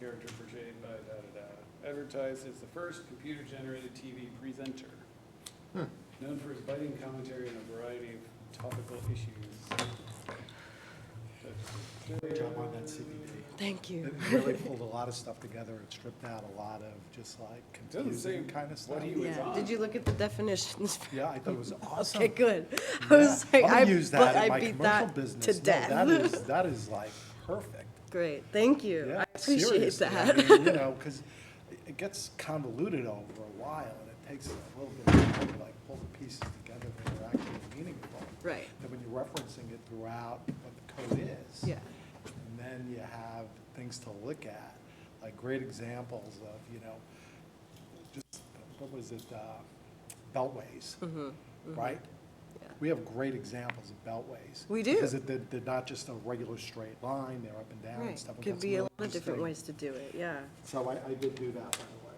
character portrayed by advertised as the first computer-generated TV presenter. Known for his biting commentary on a variety of topical issues. Good job on that CBD. Thank you. It really pulled a lot of stuff together and stripped out a lot of just like Doesn't say confusing kind of stuff. what he was Yeah. on. Did you look at the definitions? Yeah, I thought it was awesome. Okay, good. I was like, I'm I gonna use that in my beat commercial that business. to No, death. that is like perfect. Great, thank you. Yeah, I appreciate seriously. that. I mean, you know, because it gets convoluted over a while, and it takes a little bit of time to like pull the pieces together that are actually meaningful. Right. And when you're referencing it throughout what the code is. Yeah. And then you have things to look at, like great examples of, you know, just, what was it, beltways, right? Yeah. We have great examples of beltways. We do. Because they're not just a regular straight line, they're up and down and Right, stuff. and could that's be a really lot of different interesting. ways to do it, yeah. So I did do that, by the way.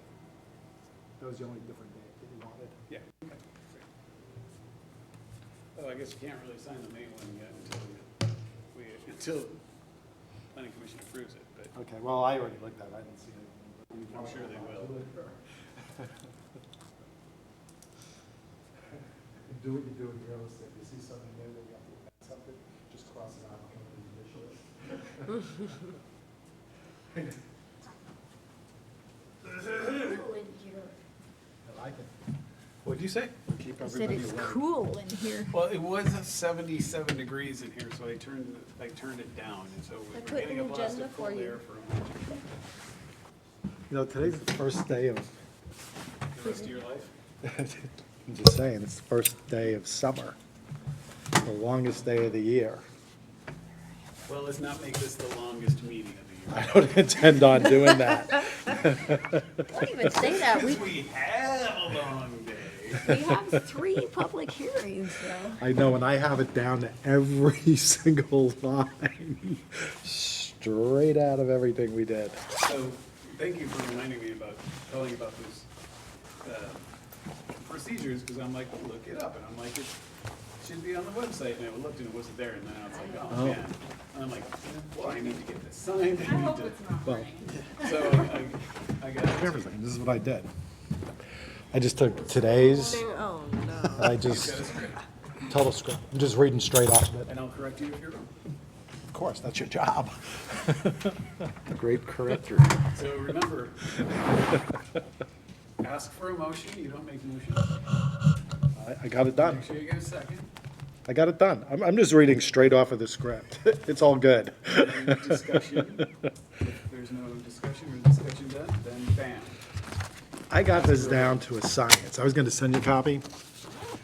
That was the only different date that you wanted. Yeah. Okay, great. Oh, I guess you can't really sign the May one yet until planning commission approves it, but Okay, well, I already looked at it, I didn't see it. I'm sure they will. Do what you do in real estate, you see something new, that you have to add something, just cross it out and initially. I like it. What'd you say? Keep I said everybody it's awake. cool in here. Well, it was 77 degrees in here, so I turned it down, and so I we're put getting an a blast agenda of cold for you. air for a moment. You know, today's the first day of, The rest of your life? I'm just saying, it's the first day of summer, the longest day of the year. Well, let's not make this the longest meeting of the I don't intend on doing that. Don't even say that. year. We have a long day. We have 3 public hearings, so. I know, and I have it down to every single line, straight out of everything we did. So, thank you for reminding me about, telling about those procedures, because I'm like, well, look it up, and I'm like, it should be on the website, and I looked and it wasn't there, and then I was like, oh, man. And I'm like, well, I need to get this signed, I need to, Well, so I got it. everything, this is what I did. I just took today's, Oh, and no. I Got just, a script, total script, I'm just reading straight off of it. and I'll correct you if you're wrong. Of course, that's your job. Great corrector. So remember, ask for a motion, you don't make motions. I got it done. Make sure you get a second. I got it done. I'm just reading straight off of the script. It's all good. And discussion, if there's no discussion or discussion done, then bam. I got this down to a science. I was going to send you a copy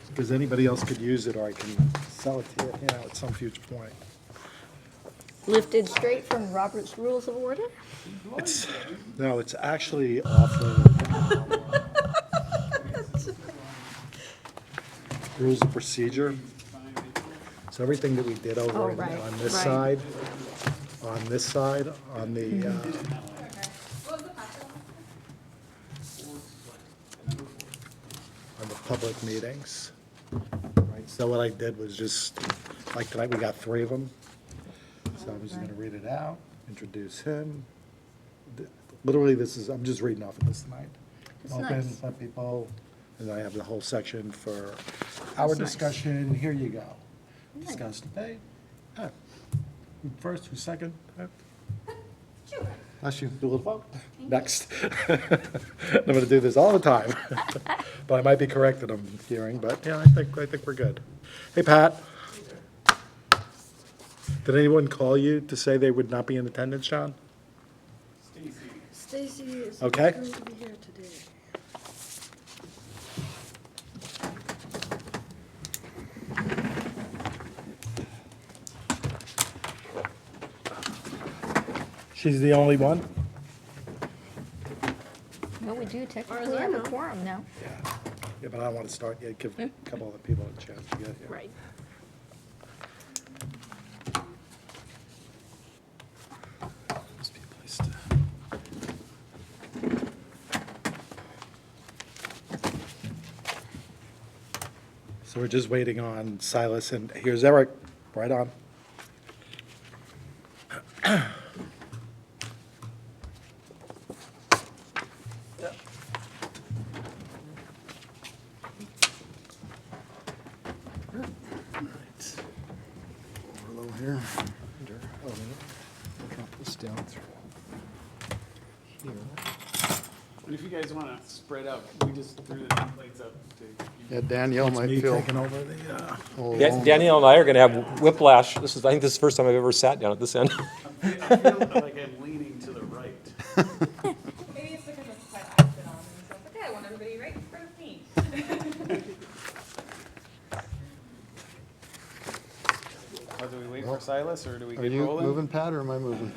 because anybody else could use it, or I can sell it to you, you know, at some future point. Lifted straight from Robert's Rules of Order? It's, no, it's actually off of rules of procedure. So everything that we did over Oh, on right, this right. side, on the, on the public meetings. Right, so what I did was just, like tonight, we got 3 of them. So I'm just gonna read it out, introduce him. Literally, this is, I'm just reading off of this tonight. That's Open, nice. let people, and I have the whole section for our nice. discussion. Here you go. Nice. Discuss debate. Who first, who's second? Unless you do a little vote. Next. I'm gonna do this all the time. But I might be corrected, I'm hearing, but yeah, I think we're good. Hey, Pat. Did anyone call you to say they would not be in attendance, John? Stacy, Stacy is Okay. going to be here today. She's the only one? Well, we do As technically I have a know. quorum now. Yeah, but I don't want to start yet, give a couple other people a chance to get here. Right. Must be a place to- So we're just waiting on Silas, and here's Eric, right on. Low here. Oh, drop this down through here. And if you guys want to spread out, we just threw the templates up to. Yeah, Danielle might Me feel taking over the, a little lonely. Danielle and I are going to have whiplash. I think this is the first time I've ever sat down at this end. I feel like I'm leaning to the right. Maybe it's because it's quite acted on, and so it's like, okay, I want everybody right in front of me. Do we wait for Silas, or do we Are get you rolling? moving, Pat, or am I moving?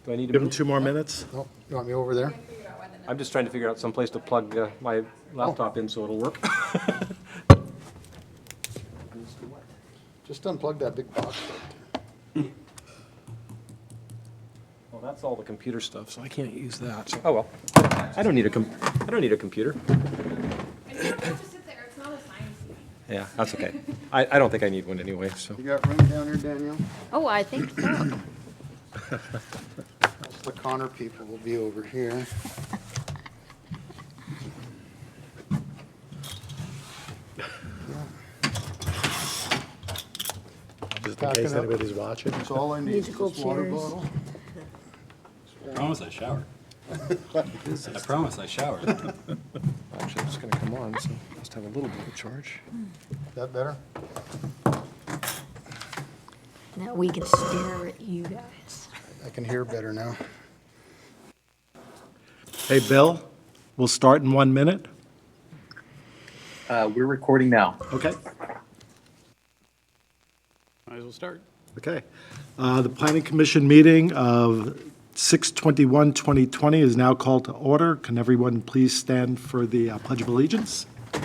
Do I need to give him move? 2 more minutes? No, you want me over there? Figure out when the I'm just trying to figure out some place to plug my laptop in so it'll work. Just unplug that big box. Well, that's all the computer stuff, so I can't use that. So, oh well, I don't need a computer. And you don't have to sit there, it's not a science meeting. Yeah, that's okay. I don't think I need one anyway. So You got room down here, Danielle? Oh, I think so. The Connor people will be over here. Just in Backing case up. anybody's watching. That's all I need is Musical this water chairs. bottle. I promise I showered. I promise I showered. actually, it's going to come on, so it must have a little bit of charge. That better? Now we can stare at you guys. I can hear better now. Hey, Bill, we'll start in 1 minute. We're recording now. Okay. Might as well start. Okay. The Planning Commission meeting of 6/21/2020 is now called to order. Can everyone please stand for the Pledge of Allegiance? I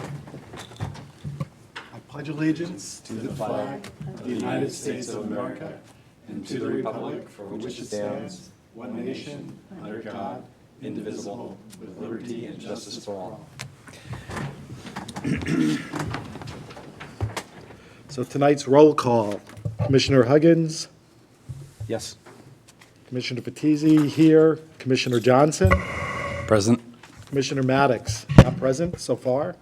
pledge allegiance to the flag of the United States of America and to the republic for which it stands, one nation, under God, indivisible, with liberty and justice for all. So tonight's roll call, Commissioner Huggins, Yes. Commissioner Fatisi here, Commissioner Johnson, Present. Commissioner Maddox, not present so far.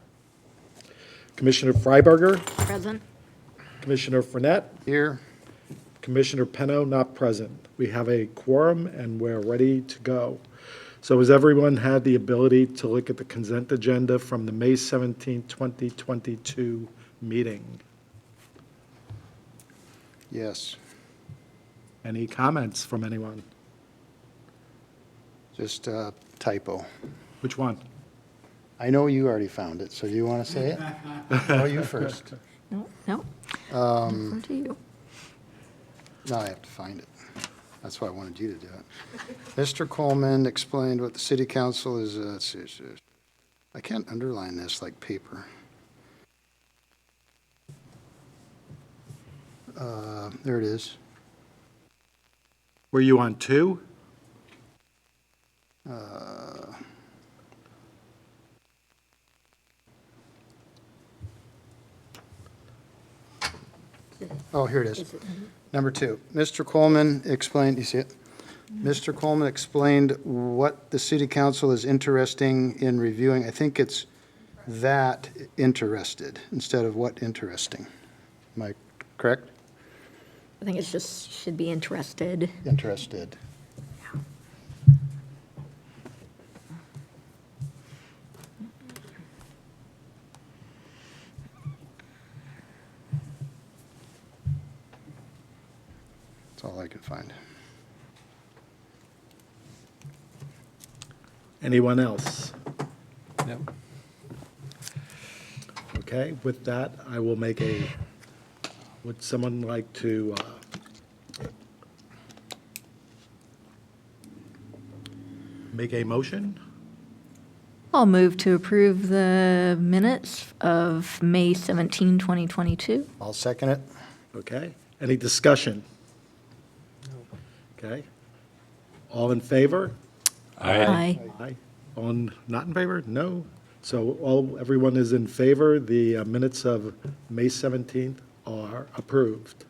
Commissioner Freiberger, Present? Commissioner Fournette, Here, Commissioner Penno, not present. We have a quorum and we're ready to go. So has everyone had the ability to look at the consent agenda from the May 17, 2022 meeting? yes, Any comments from anyone? just a typo. Which one? I know you already found it, so do you want to say it? Oh, you first. No, no. Defer to you. No, I have to find it. That's why I wanted you to do it. Mr. Coleman explained what the city council is, I can't underline this like paper. There it is. Were you on 2? Oh, here it is. Is it- Number 2, Mr. Coleman explained, you see it? Mr. Coleman explained what the city council is interesting in reviewing. I think it's that interested instead of what interesting. Am I correct? I think it's just, should be interested. Interested. That's all I could find. Anyone else? Yep. Okay, with that, I will make a, would someone like to make a motion? I'll move to approve the minutes of May 17, 2022. I'll second it. Okay, any discussion? Okay, all in favor? Aye. Aye. All not in favor? No. So everyone is in favor. The minutes of May 17th are approved.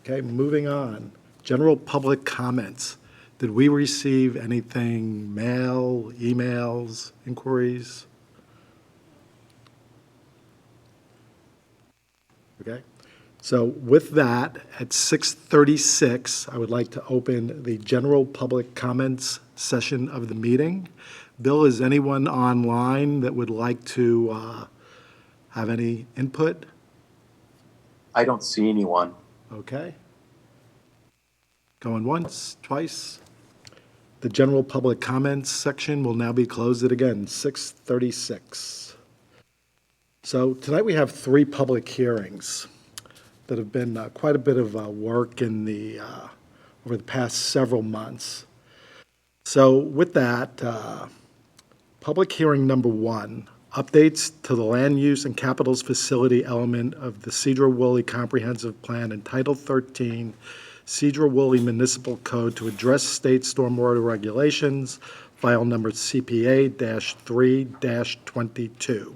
Okay, moving on. General public comments. Did we receive anything, mail, emails, inquiries? Okay, so with that, at 6:36, I would like to open the general public comments session of the meeting. Bill, is anyone online that would like to have any input? I don't see anyone. Okay. Going once, twice. The general public comments section will now be closed at, again, 6:36. So tonight we have 3 public hearings that have been quite a bit of work in the, over the past several months. So with that, public hearing number 1, updates to the land use and capitals facility element of the Sedro-Woolley Comprehensive Plan and Title 13 Sedro-Woolley Municipal Code to address state stormwater regulations, file number CPA-3-22.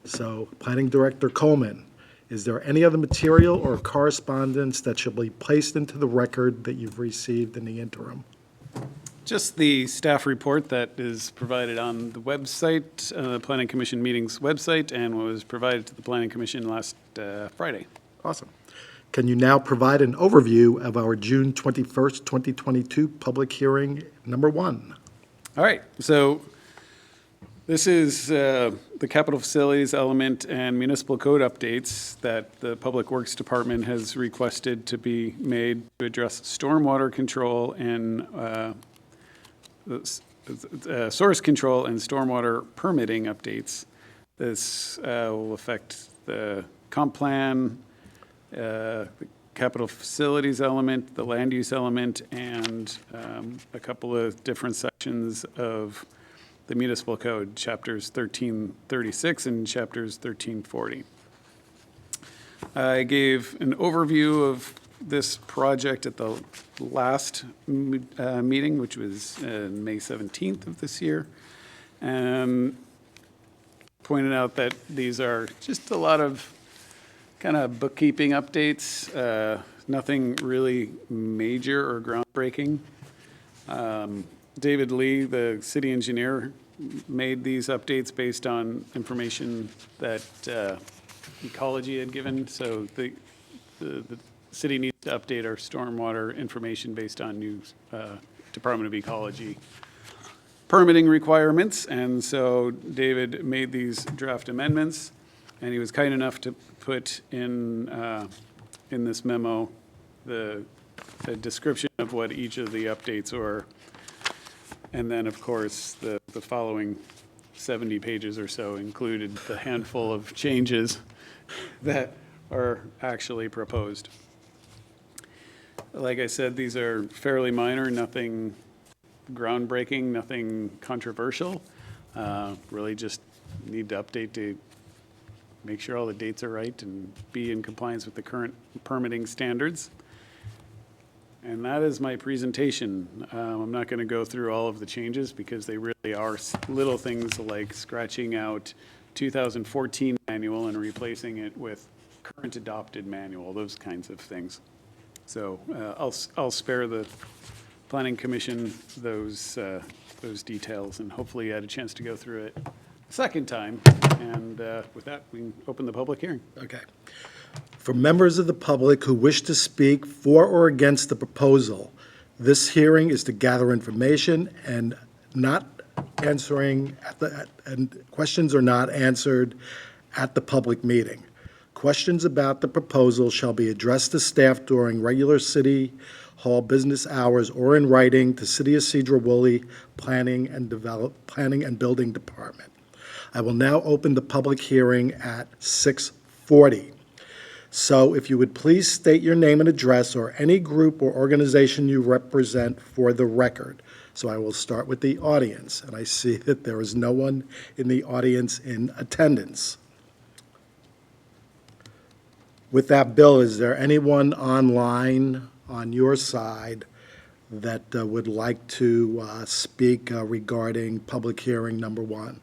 So, Planning Director Coleman, is there any other material or correspondence that should be placed into the record that you've received in the interim? Just the staff report that is provided on the website, the Planning Commission meetings website, and was provided to the Planning Commission last Friday. Awesome. Can you now provide an overview of our June 21st, 2022 public hearing number 1? All right, so this is the capital facilities element and municipal code updates that the Public Works Department has requested to be made to address stormwater control and source control and stormwater permitting updates. This will affect the comp plan, the capital facilities element, the land use element, and a couple of different sections of the municipal code, chapters 1336 and chapters 1340. I gave an overview of this project at the last meeting, which was May 17th of this year, and pointed out that these are just a lot of kind of bookkeeping updates, nothing really major or groundbreaking. David Lee, the city engineer, made these updates based on information that Ecology had given. So the city needs to update our stormwater information based on new Department of Ecology permitting requirements. And so David made these draft amendments, and he was kind enough to put in this memo the description of what each of the updates were. And then, of course, the following 70 pages or so included the handful of changes that are actually proposed. Like I said, these are fairly minor, nothing groundbreaking, nothing controversial. Really just need to update to make sure all the dates are right and be in compliance with the current permitting standards. And that is my presentation. I'm not going to go through all of the changes because they really are little things like scratching out 2014 manual and replacing it with current adopted manual, those kinds of things. So I'll spare the Planning Commission those details, and hopefully you had a chance to go through it a second time. And with that, we can open the public hearing. Okay. For members of the public who wish to speak for or against the proposal, this hearing is to gather information and not answering, and questions are not answered at the public meeting. Questions about the proposal shall be addressed to staff during regular City Hall business hours or in writing to City of Sedro-Woolley Planning and Building Department. I will now open the public hearing at 6:40. So if you would please state your name and address or any group or organization you represent for the record. So I will start with the audience, and I see that there is no one in the audience in attendance. With that, Bill, is there anyone online on your side that would like to speak regarding public hearing number 1?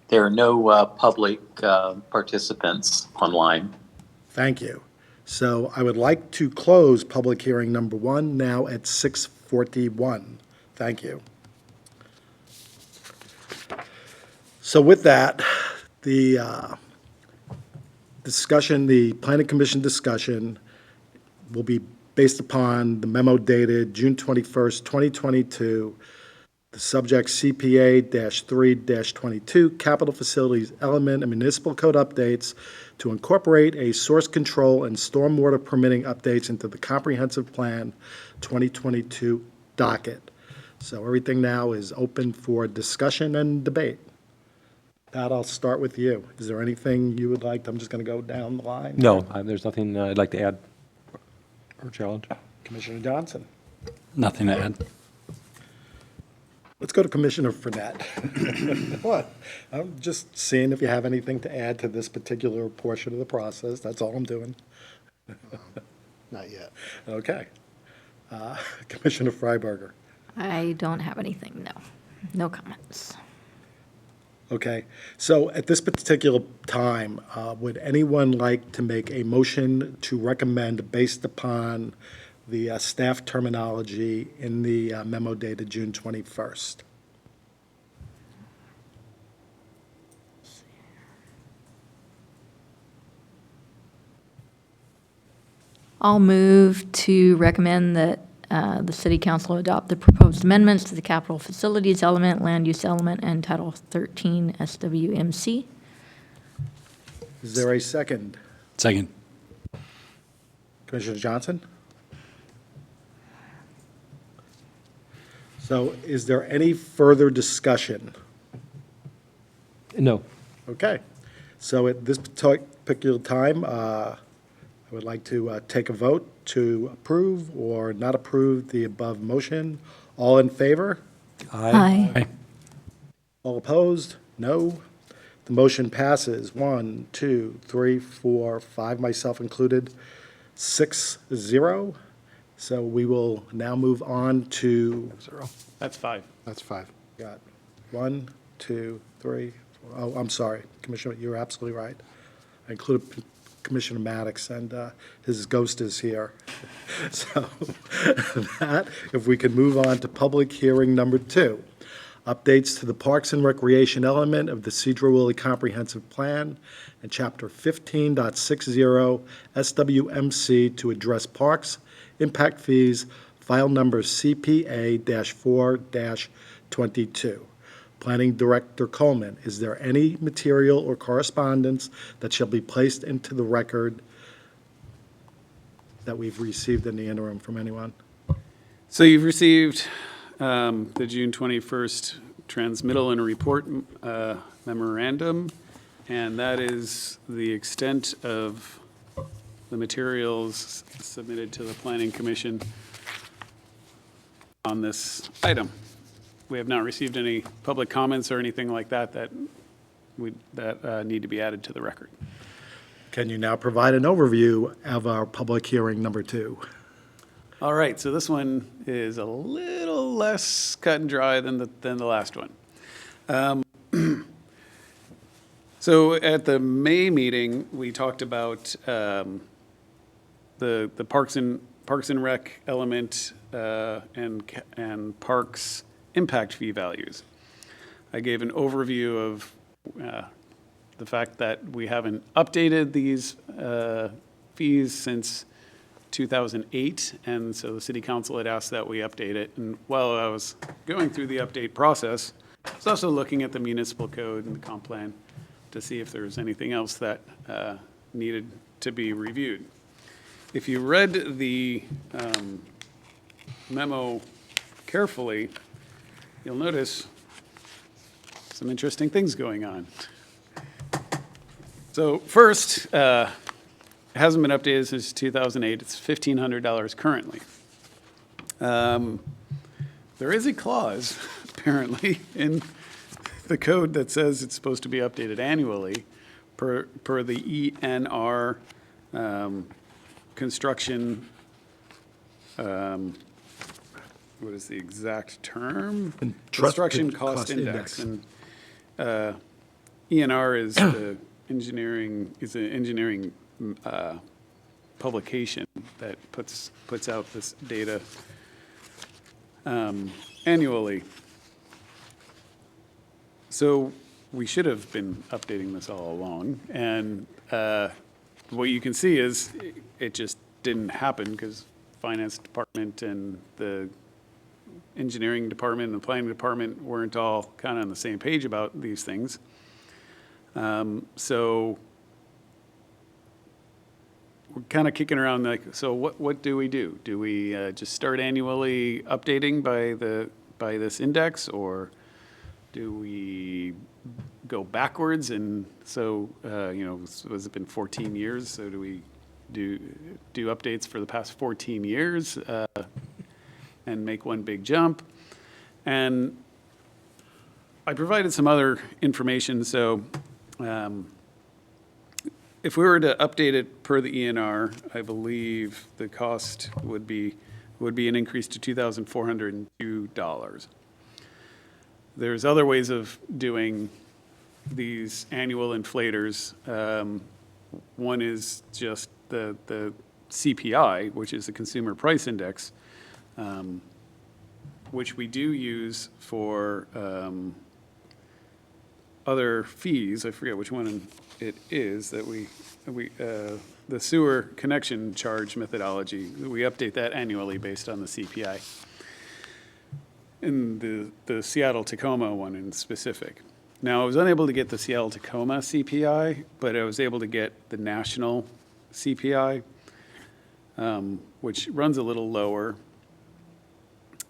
There are no public participants online. Thank you. So I would like to close public hearing number 1 now at 6:41. Thank you. So with that, the discussion, the Planning Commission discussion will be based upon the memo dated June 21st, 2022, the subject CPA-3-22, capital facilities element and municipal code updates to incorporate a source control and stormwater permitting updates into the comprehensive plan 2022 docket. So everything now is open for discussion and debate. Pat, I'll start with you. Is there anything you would like? I'm just going to go down the line. No, there's nothing I'd like to add or challenge. Commissioner Johnson. Nothing to add. Let's go to Commissioner Fournette. What? I'm just seeing if you have anything to add to this particular portion of the process. That's all I'm doing. Not yet. Okay. Commissioner Freiberger. I don't have anything, no. No comments. Okay. So at this particular time, would anyone like to make a motion to recommend based upon the staff terminology in the memo dated June 21st? I'll move to recommend that the city council adopt the proposed amendments to the capital facilities element, land use element, and Title 13 SWMC. Is there a second? Second. Commissioner Johnson? So is there any further discussion? No. Okay. So at this particular time, I would like to take a vote to approve or not approve the above motion. All in favor? Aye. Aye. All opposed? No. The motion passes. 1, 2, 3, 4, 5, myself included, 6-0. So we will now move on to, That's 5. That's 5. got 1, 2, 3, 4. Oh, I'm sorry, Commissioner, you're absolutely right. I included Commissioner Maddox, and his ghost is here. So that, if we could move on to public hearing number 2, updates to the Parks and Recreation element of the Sedro-Woolley Comprehensive Plan and Chapter 15.60 SWMC to address parks, impact fees, file number CPA-4-22. Planning Director Coleman, is there any material or correspondence that shall be placed into the record that we've received in the interim from anyone? So you've received the June 21st transmittal and report memorandum, and that is the extent of the materials submitted to the Planning Commission on this item. We have not received any public comments or anything like that that need to be added to the record. Can you now provide an overview of our public hearing number 2? All right, so this one is a little less cut and dry than the last one. So at the May meeting, we talked about the Parks and Rec element and Parks impact fee values. I gave an overview of the fact that we haven't updated these fees since 2008, and so the city council had asked that we update it. And while I was going through the update process, I was also looking at the municipal code and the comp plan to see if there was anything else that needed to be reviewed. If you read the memo carefully, you'll notice some interesting things going on. So first, it hasn't been updated since 2008. It's $1,500 currently. There is a clause, apparently, in the code that says it's supposed to be updated annually per the ENR construction, what is the exact term? Construction cost index. And ENR is the engineering publication that puts out this data annually. So we should have been updating this all along, and what you can see is it just didn't happen because finance department and the engineering department and the planning department weren't all kind of on the same page about these things. So we're kind of kicking around like, so what do we do? Do we just start annually updating by this index, or do we go backwards? And so, has it been 14 years? So do we do updates for the past 14 years and make one big jump? And I provided some other information. So if we were to update it per the ENR, I believe the cost would be an increase to $2,402. There's other ways of doing these annual inflators. One is just the CPI, which is the Consumer Price Index, which we do use for other fees. I forget which one it is that the sewer connection charge methodology. We update that annually based on the CPI. In the Seattle-Tacoma one in specific. Now, I was unable to get the Seattle-Tacoma CPI, but I was able to get the national CPI, which runs a little lower.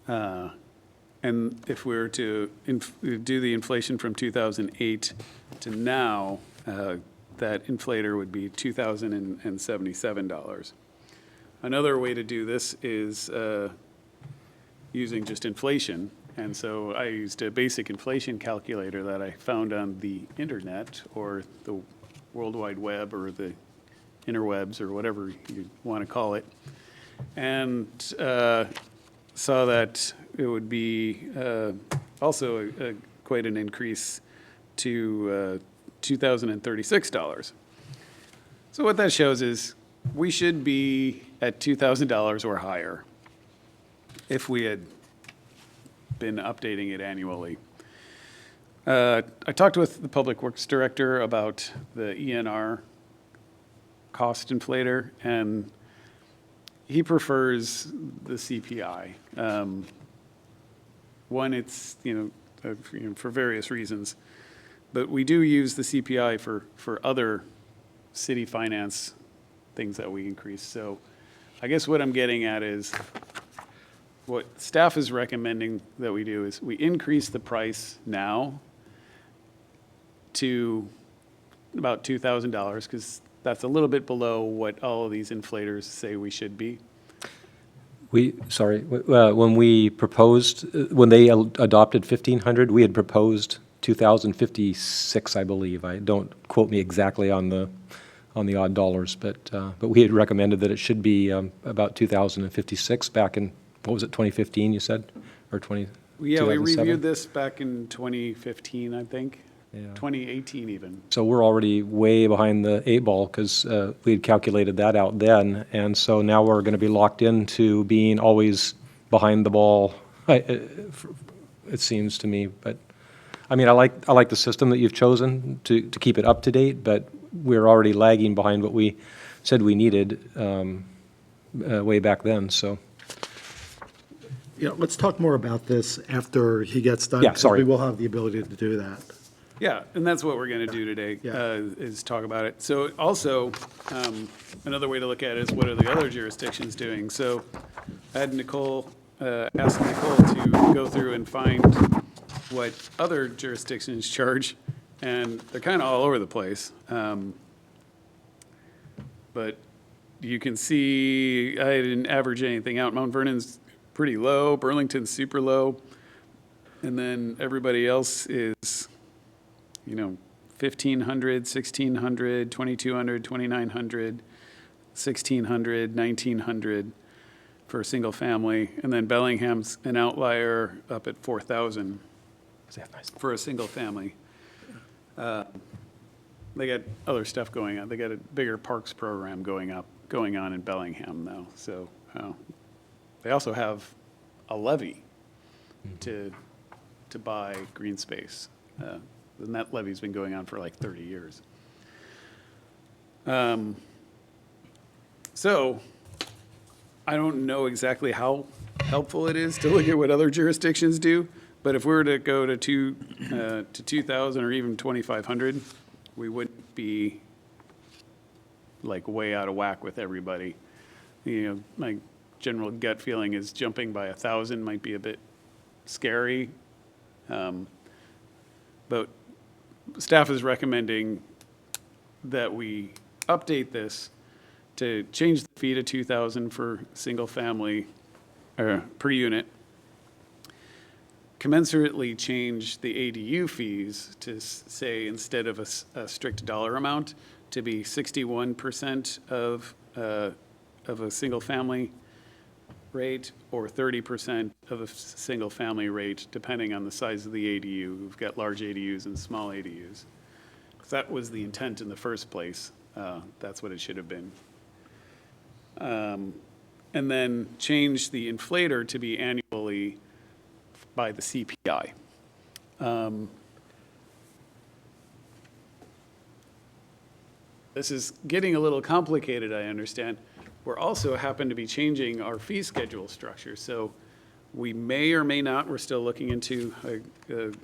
And if we were to do the inflation from 2008 to now, that inflator would be $2,077. Another way to do this is using just inflation. And so I used a basic inflation calculator that I found on the internet or the World Wide Web or the interwebs or whatever you want to call it, and saw that it would be also quite an increase to $2,036. So what that shows is we should be at $2,000 or higher if we had been updating it annually. I talked with the Public Works Director about the ENR cost inflator, and he prefers the CPI. One, it's, for various reasons, but we do use the CPI for other city finance things that we increase. So I guess what I'm getting at is what staff is recommending that we do is we increase the price now to about $2,000 because that's a little bit below what all of these inflators say we should be. When we proposed, when they adopted 1,500, we had proposed 2,056, I believe. Don't quote me exactly on the odd dollars, but we had recommended that it should be about 2,056 back in, what was it, 2015, you said? Or 20? Yeah, we 2007? reviewed this back in 2015, I think. Yeah. 2018 even. So we're already way behind the 8 ball because we had calculated that out then. And so now we're going to be locked into being always behind the ball, it seems to me. But I mean, I like the system that you've chosen to keep it up to date, but we're already lagging behind what we said we needed way back then, so. Yeah, let's talk more about this after he gets done. Yeah, 'cause sorry. We will have the ability to do that. Yeah, and that's what we're going to do today, Yeah. is talk about it. So also, another way to look at it is what are the other jurisdictions doing? So I had Nicole, ask Nicole to go through and find what other jurisdictions charge, and they're kind of all over the place. But you can see, I didn't average anything out. Mount Vernon's pretty low, Burlington's super low, and then everybody else is, 1,500, 1,600, 2,200, 2,900, 1,600, 1,900 for a single family. And then Bellingham's an outlier up at 4,000 for a single family. They got other stuff going on. They got a bigger parks program going up. going on in Bellingham, though. So they also have a levy to buy green space. And that levy's been going on for like 30 years. So I don't know exactly how helpful it is to look at what other jurisdictions do, but if we were to go to 2,000 or even 2,500, we wouldn't be like way out of whack with everybody. You know, my general gut feeling is jumping by 1,000 might be a bit scary. But staff is recommending that we update this to change the fee to 2,000 for single family per unit. Commensurately change the ADU fees to say, instead of a strict dollar amount, to be 61% of a single family rate or 30% of a single family rate, depending on the size of the ADU. We've got large ADUs and small ADUs. If that was the intent in the first place, that's what it should have been. And then change the inflator to be annually by the CPI. This is getting a little complicated, I understand. We're also happen to be changing our fee schedule structure. So we may or may not, we're still looking into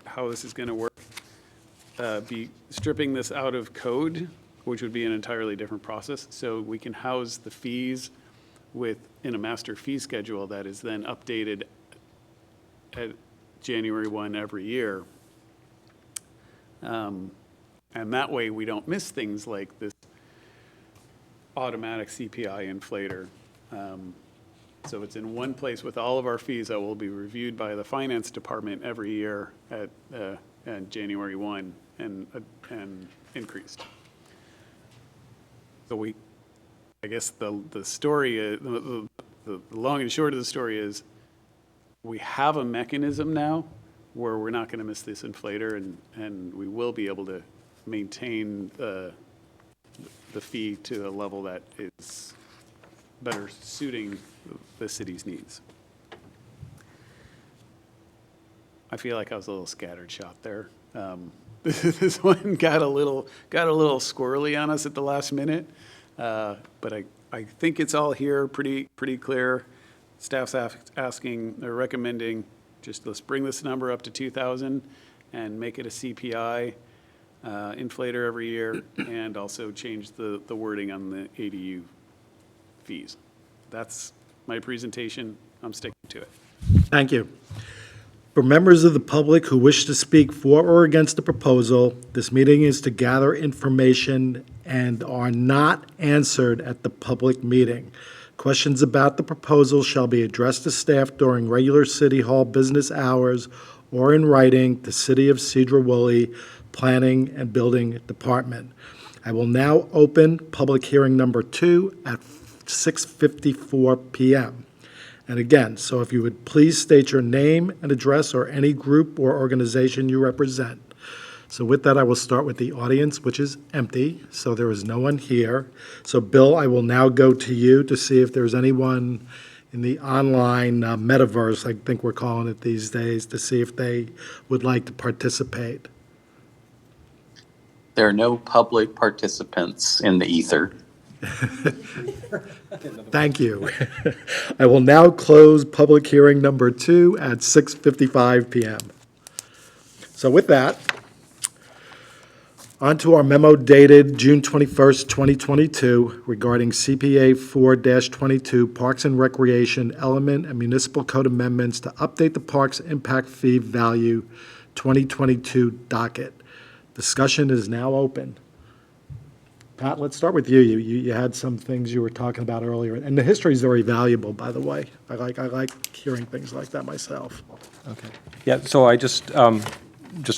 how this is going to work, be stripping this out of code, which would be an entirely different process. So we can house the fees in a master fee schedule that is then updated at January 1 every year. And that way we don't miss things like this automatic CPI inflator. So it's in one place with all of our fees that will be reviewed by the finance department every year at January 1 and increased. So I guess the story is, the long and short of the story is, we have a mechanism now where we're not going to miss this inflator, and we will be able to maintain the fee to a level that is better suiting the city's needs. I feel like I was a little scattered shot there. This one got a little squirrely on us at the last minute, but I think it's all here pretty clear. Staff's asking or recommending just let's bring this number up to 2,000 and make it a CPI inflator every year, and also change the wording on the ADU fees. That's my presentation. I'm sticking to it. Thank you. For members of the public who wish to speak for or against the proposal, this meeting is to gather information and are not answered at the public meeting. Questions about the proposal shall be addressed to staff during regular City Hall business hours or in writing to City of Sedro-Woolley Planning and Building Department. I will now open public hearing number 2 at 6:54 p.m. And again, so if you would please state your name and address or any group or organization you represent. So with that, I will start with the audience, which is empty, so there is no one here. So Bill, I will now go to you to see if there's anyone in the online metaverse, I think we're calling it these days, to see if they would like to participate. There are no public participants in the ether. Thank you. I will now close public hearing number 2 at 6:55 p.m. So with that, on to our memo dated June 21st, 2022 regarding CPA 4-22 Parks and Recreation Element and Municipal Code amendments to update the Parks Impact Fee Value 2022 docket. Discussion is now open. Pat, let's start with you. You had some things you were talking about earlier, and the history is very valuable, by the way. I like hearing things like that myself. Okay. Yeah, so I just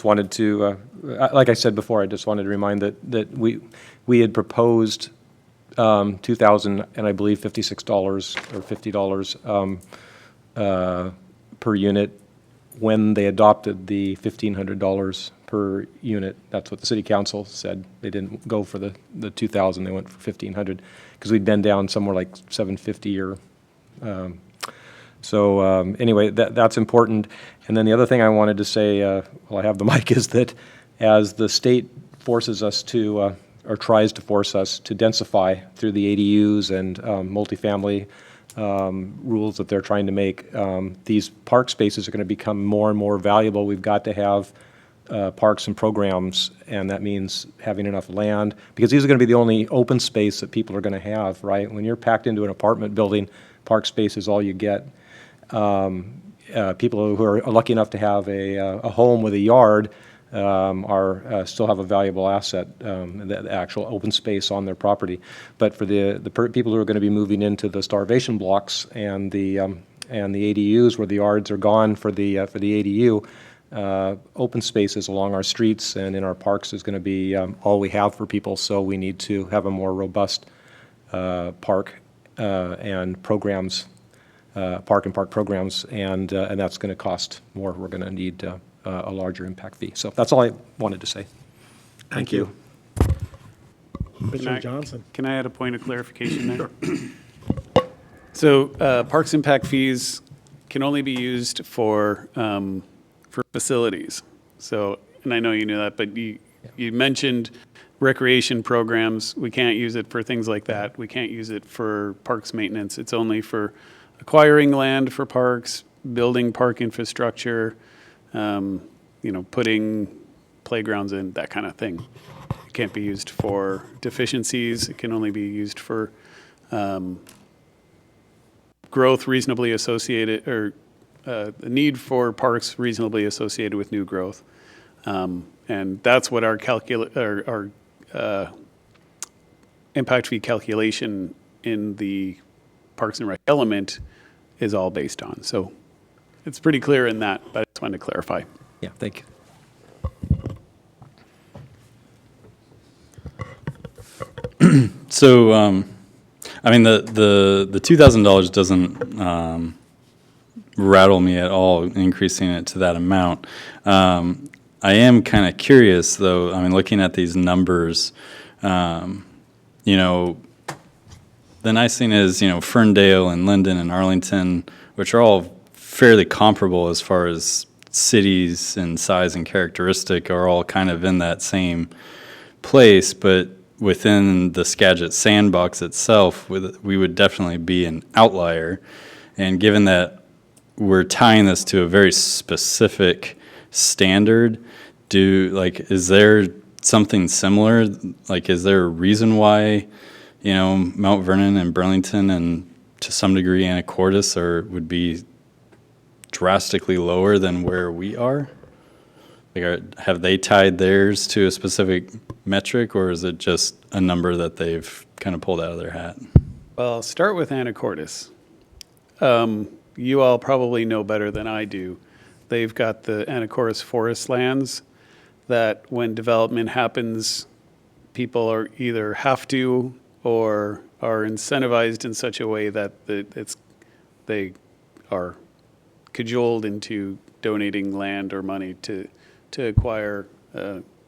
wanted to, like I said before, I just wanted to remind that we had proposed $2,000 and I believe $56 or $50 per unit when they adopted the $1,500 per unit, that's what the city council said. They didn't go for the 2,000, they went for 1,500, because we'd been down somewhere like 750 or, anyway, that's important. And then the other thing I wanted to say, while I have the mic, is that as the state forces us to, or tries to force us to densify through the ADUs and multifamily rules that they're trying to make, these park spaces are going to become more and more valuable. We've got to have parks and programs, and that means having enough land, because these are going to be the only open space that people are going to have, right? When you're packed into an apartment building, park space is all you get. People who are lucky enough to have a home with a yard still have a valuable asset, the actual open space on their property. But for the people who are going to be moving into the starvation blocks and the ADUs where the yards are gone for the ADU, open spaces along our streets and in our parks is going to be all we have for people. So we need to have a more robust park and programs, park programs, and that's going to cost more. We're going to need a larger impact fee. So that's all I wanted to say. Thank you. Mr. Johnson. Can I add a point of clarification there? So parks impact fees can only be used for facilities. So, and I know you knew that, but you mentioned recreation programs. We can't use it for things like that. We can't use it for parks maintenance. It's only for acquiring land for parks, building park infrastructure, putting playgrounds in, that kind of thing. It can't be used for deficiencies. It can only be used for growth reasonably associated, or the need for parks reasonably associated with new growth. And that's what our impact fee calculation in the Parks and Rec element is all based on. So it's pretty clear in that, but I just wanted to clarify. Yeah, thank you. So, I mean, the $2,000 doesn't rattle me at all, increasing it to that amount. I am kind of curious, though. I mean, looking at these numbers, the nice thing is, Ferndale and Linden and Arlington, which are all fairly comparable as far as cities and size and characteristic, are all kind of in that same place, but within the Skagit sandbox itself, we would definitely be an outlier. And given that we're tying this to a very specific standard, is there something similar? Like, is there a reason why, Mount Vernon and Burlington and to some degree Anacortes would be drastically lower than where we are? Have they tied theirs to a specific metric, or is it just a number that they've kind of pulled out of their hat? Well, I'll start with Anacortes. You all probably know better than I do. They've got the Anacortes forest lands that when development happens, people are either have to or are incentivized in such a way that they are cajoled into donating land or money to acquire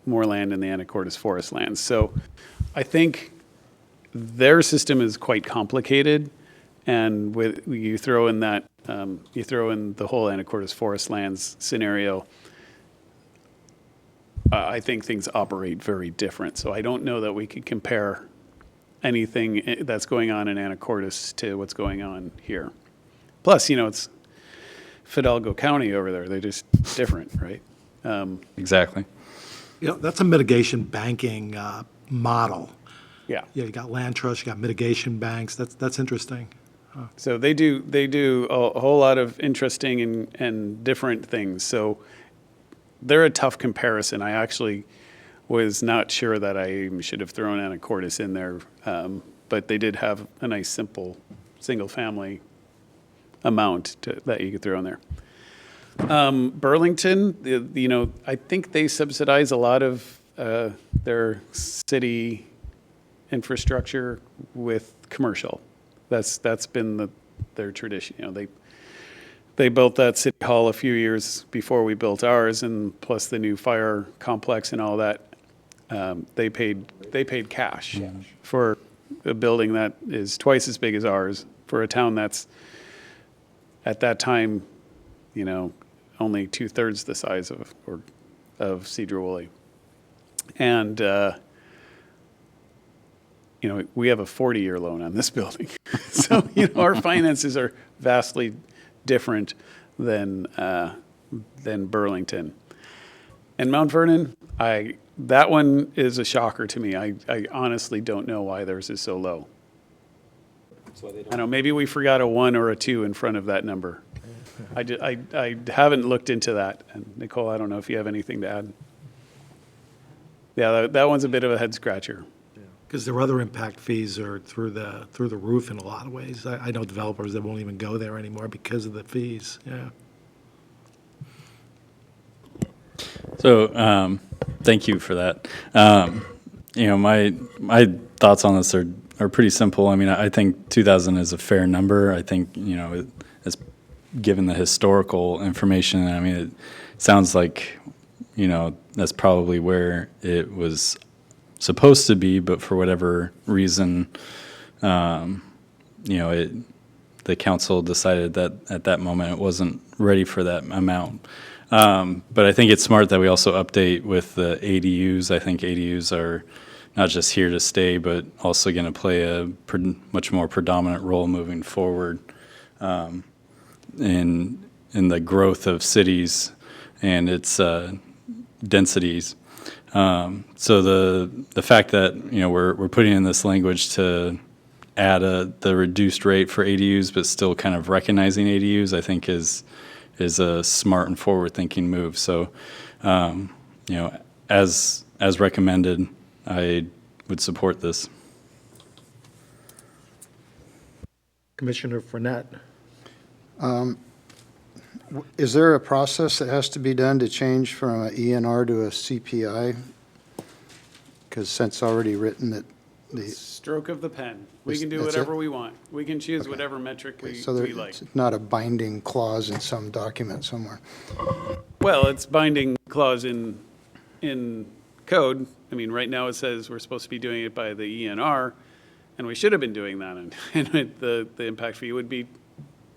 more land in the Anacortes forest lands. So I think their system is quite complicated, and you throw in the whole Anacortes forest lands scenario, I think things operate very different. So I don't know that we could compare anything that's going on in Anacortes to what's going on here. Plus, it's Fidalgo County over there. They're just different, right? Exactly. That's a mitigation banking model. Yeah. Yeah, you got land trusts, you got mitigation banks. That's interesting. So they do a whole lot of interesting and different things. So they're a tough comparison. I actually was not sure that I should have thrown Anacortes in there, but they did have a nice simple single-family amount that you could throw in there. Burlington, I think they subsidize a lot of their city infrastructure with commercial. That's been their tradition. they built that city hall a few years before we built ours, and plus the new fire complex and all that. They paid cash for a building that is twice as big as ours, for a town that's, at that time, you know, only 2/3 the size of Sedro-Woolley. And, you know, we have a 40-year loan on this building. So, you know, our finances are vastly different than Burlington. And Mount Vernon, that one is a shocker to me. I honestly don't know why theirs is so low. I know, maybe we forgot a 1 or a 2 in front of that number. I haven't looked into that. And Nicole, I don't know if you have anything to add. Yeah, that one's a bit of a head scratcher. Because their other impact fees are through the roof in a lot of ways. I know developers that won't even go there anymore because of the fees, yeah. So, thank you for that. You know, my thoughts on this are pretty simple. I mean, I think 2,000 is a fair number. I think, you know, it's given the historical information. I mean, it sounds like, you know, that's probably where it was supposed to be, but for whatever reason, you know, the council decided that at that moment it wasn't ready for that amount. But I think it's smart that we also update with the ADUs. I think ADUs are not just here to stay, but also going to play a much more predominant role moving forward in the growth of cities and its densities. So the fact that, you know, we're putting in this language to add the reduced rate for ADUs, but still kind of recognizing ADUs, I think is a smart and forward-thinking move. So, you know, as recommended, I would support this. Commissioner Fournette. Is there a process that has to be done to change from an ENR to a CPI? Because since already written that the, Stroke of the pen. We can do That's whatever it? we want. We can choose whatever metric so we there, like. it's not a binding clause in some document somewhere. Well, it's binding clause in code. I mean, right now it says we're supposed to be doing it by the ENR, and we should have been doing that. And the impact fee would be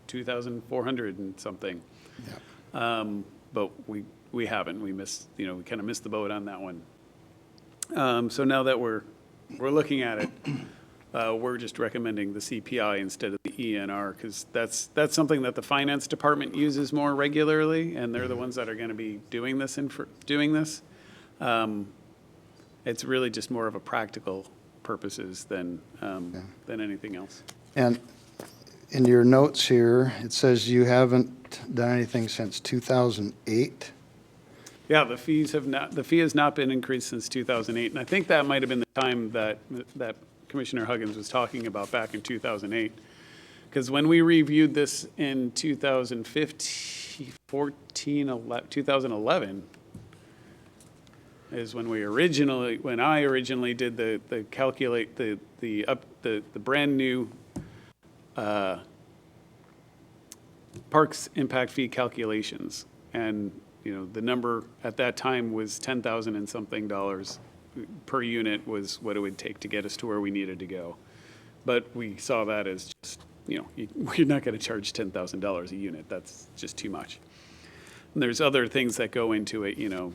2,400 and something. Yeah. But we haven't. We missed, you know, we kind of missed the boat on that one. So now that we're looking at it, we're just recommending the CPI instead of the ENR, because that's something that the finance department uses more regularly, and they're the ones that are going to be doing this. It's really just more of a practical purposes than anything else. And in your notes here, it says you haven't done anything since 2008. Yeah, the fee has not been increased since 2008, and I think that might have been the time that Commissioner Huggins was talking about back in 2008. Because when we reviewed this in 2011 is when I originally did the brand new parks impact fee calculations. And, you know, the number at that time was $10,000 and something per unit was what it would take to get us to where we needed to go. But we saw that as just, you know, we're not going to charge $10,000 a unit. That's just too much. And there's other things that go into it, you know,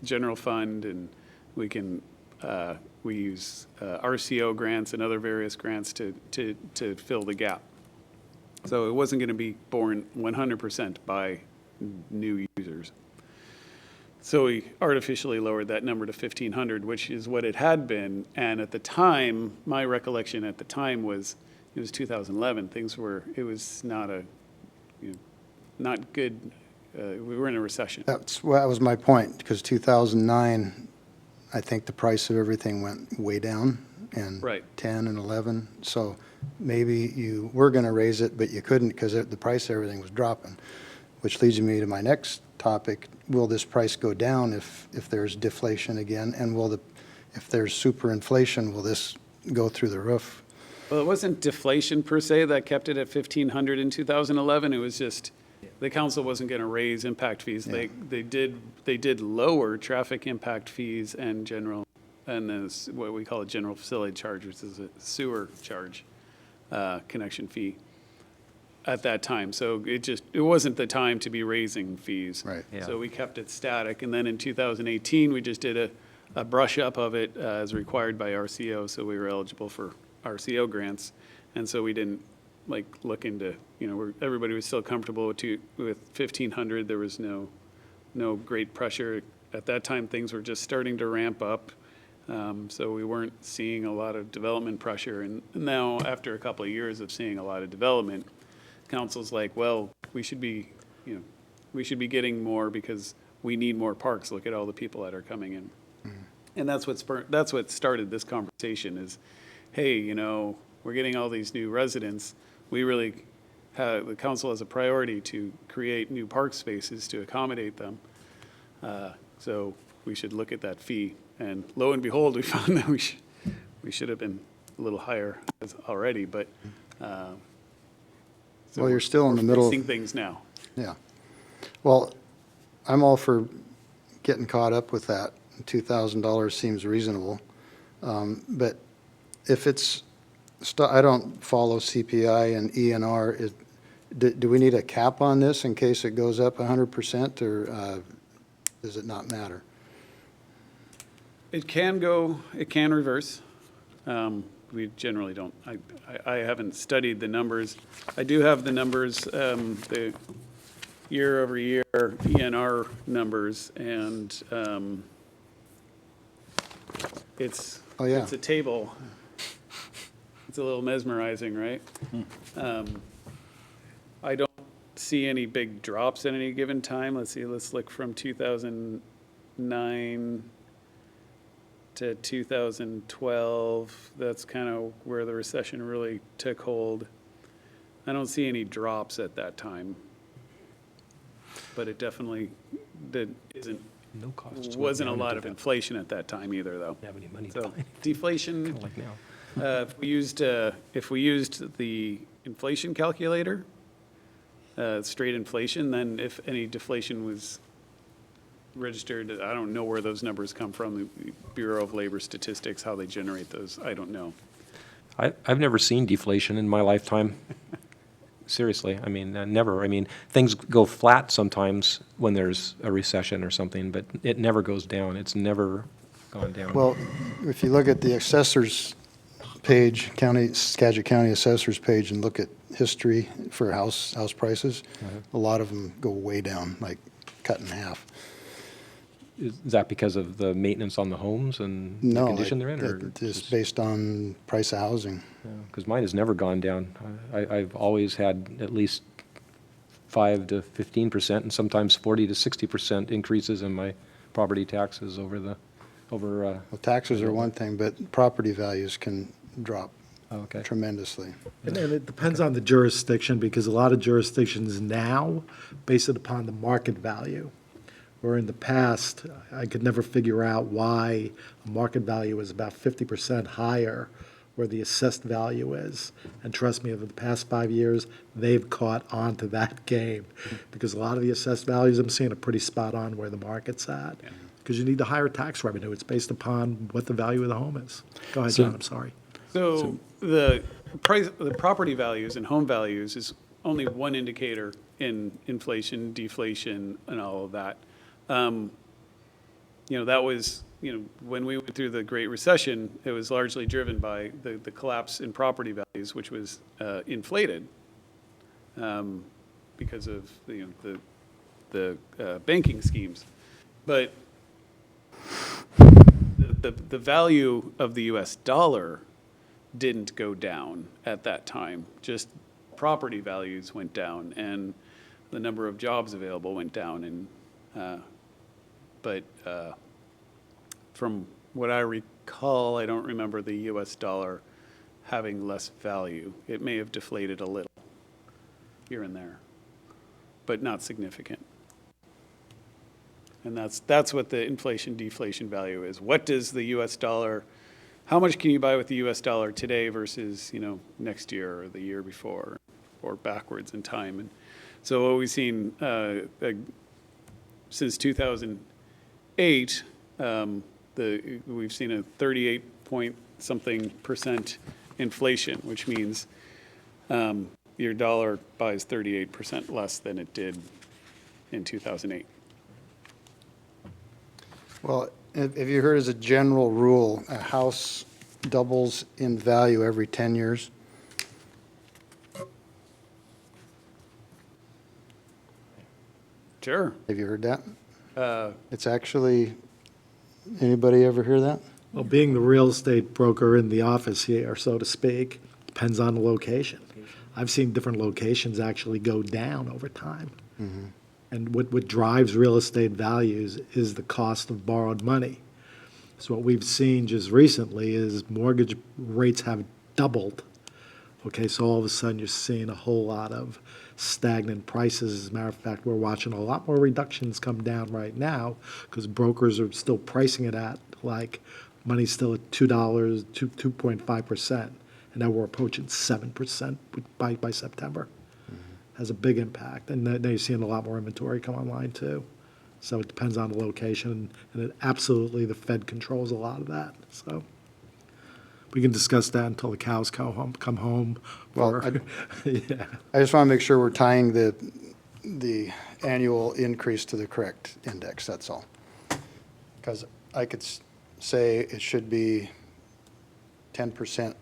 general fund, and we use RCO grants and other various grants to fill the gap. So it wasn't going to be borne 100% by new users. So we artificially lowered that number to 1,500, which is what it had been. And at the time, my recollection at the time was, it was 2011. It was not not good. We were in a recession. That was my point, because 2009, I think the price of everything went way down, and Right. 10 and 11. So maybe you were going to raise it, but you couldn't because the price of everything was dropping, which leads me to my next topic. Will this price go down if there's deflation again? And if there's superinflation, will this go through the roof? Well, it wasn't deflation per se that kept it at 1,500 in 2011. It was just, the council wasn't going to raise impact fees. They did lower traffic impact fees and this, what we call a general facility charge, which is a sewer charge, connection fee at that time. So it wasn't the time to be raising fees. Right. Yeah. So we kept it static. And then in 2018, we just did a brush up of it as required by RCO. So we were eligible for RCO grants. And so we didn't look into, everybody was still comfortable with 1,500. There was no great pressure. At that time, things were just starting to ramp up. So we weren't seeing a lot of development pressure. And now, after a couple of years of seeing a lot of development, council's like, well, we should be getting more because we need more parks. Look at all the people that are coming in. And that's what started this conversation is, hey, we're getting all these new residents. We really the council has a priority to create new park spaces to accommodate them. So we should look at that fee. And lo and behold, we found that we should have been a little higher already, but. So Well, you're still in the middle of. Fixing things now. Yeah. Well, I'm all for getting caught up with that. $2,000 seems reasonable. But if it's, I don't follow CPI and ENR. Do we need a cap on this in case it goes up 100%, or does it not matter? It can reverse. We generally don't. I haven't studied the numbers. I do have the numbers, the year-over-year ENR numbers, and it's a table. It's a little mesmerizing, right? I don't see any big drops at any given time. Let's see. Let's look from 2009 to 2012. That's kind of where the recession really took hold. I don't see any drops at that time, but it definitely No costs. wasn't a lot of inflation at that time either, though. Have any money to So buy anything, deflation, kinda like now. if we used the inflation calculator, straight inflation, then if any deflation was registered, I don't know where those numbers come from, the Bureau of Labor Statistics, how they generate those, I don't know. I've never seen deflation in my lifetime. Seriously, I mean, never. I mean, things go flat sometimes when there's a recession or something, but it never goes down. It's never gone down. Well, if you look at the assessors page, Skagit County Assessors page, and look at history for house prices, a lot of them go way down, like cut in half. Is that because of the maintenance on the homes and the No, condition they're in? Or just based on price of housing. Because mine has never gone down. I've always had at least 5 to 15%, and sometimes 40 to 60% increases in my property taxes over. Well, taxes are one thing, but property values can drop Okay. tremendously. And it depends on the jurisdiction, because a lot of jurisdictions now base it upon the market value. Where in the past, I could never figure out why a market value is about 50% higher where the assessed value is. And trust me, over the past 5 years, they've caught on to that game. Because a lot of the assessed values I'm seeing are pretty spot on where the market's at. Because you need the higher tax revenue. It's based upon what the value of the home is. Go ahead, John, I'm sorry. So the property values and home values is only one indicator in inflation, deflation, and all of that. That was, when we went through the Great Recession, it was largely driven by the collapse in property values, which was inflated because of the banking schemes. But the value of the U.S. dollar didn't go down at that time. Just property values went down, and the number of jobs available went down. And but from what I recall, I don't remember the U.S. dollar having less value. It may have deflated a little here and there, but not significant. And that's what the inflation deflation value is. What does the U.S. dollar how much can you buy with the US dollar today versus, next year or the year before or backwards in time? And so what we've seen since 2008, we've seen a 38-point-something% inflation, which means your dollar buys 38% less than it did in 2008. Well, have you heard as a general rule, a house doubles in value every 10 years? Sure. Have you heard that? It's actually, anybody ever hear that? Well, being the real estate broker in the office here, so to speak, depends on the location. I've seen different locations actually go down over time. And what drives real estate values is the cost of borrowed money. So what we've seen just recently is mortgage rates have doubled. Okay, so all of a sudden you're seeing a whole lot of stagnant prices. As a matter of fact, we're watching a lot more reductions come down right now because brokers are still pricing it at like money's still at $2, 2.5%. And now we're approaching 7% by September. Has a big impact. And now you're seeing a lot more inventory come online too. So it depends on the location, and it absolutely, the Fed controls a lot of that. So we can discuss that until the cows come home. Well, or- yeah. I just want to make sure we're tying the annual increase to the correct index, that's all. Because I could say it should be 10%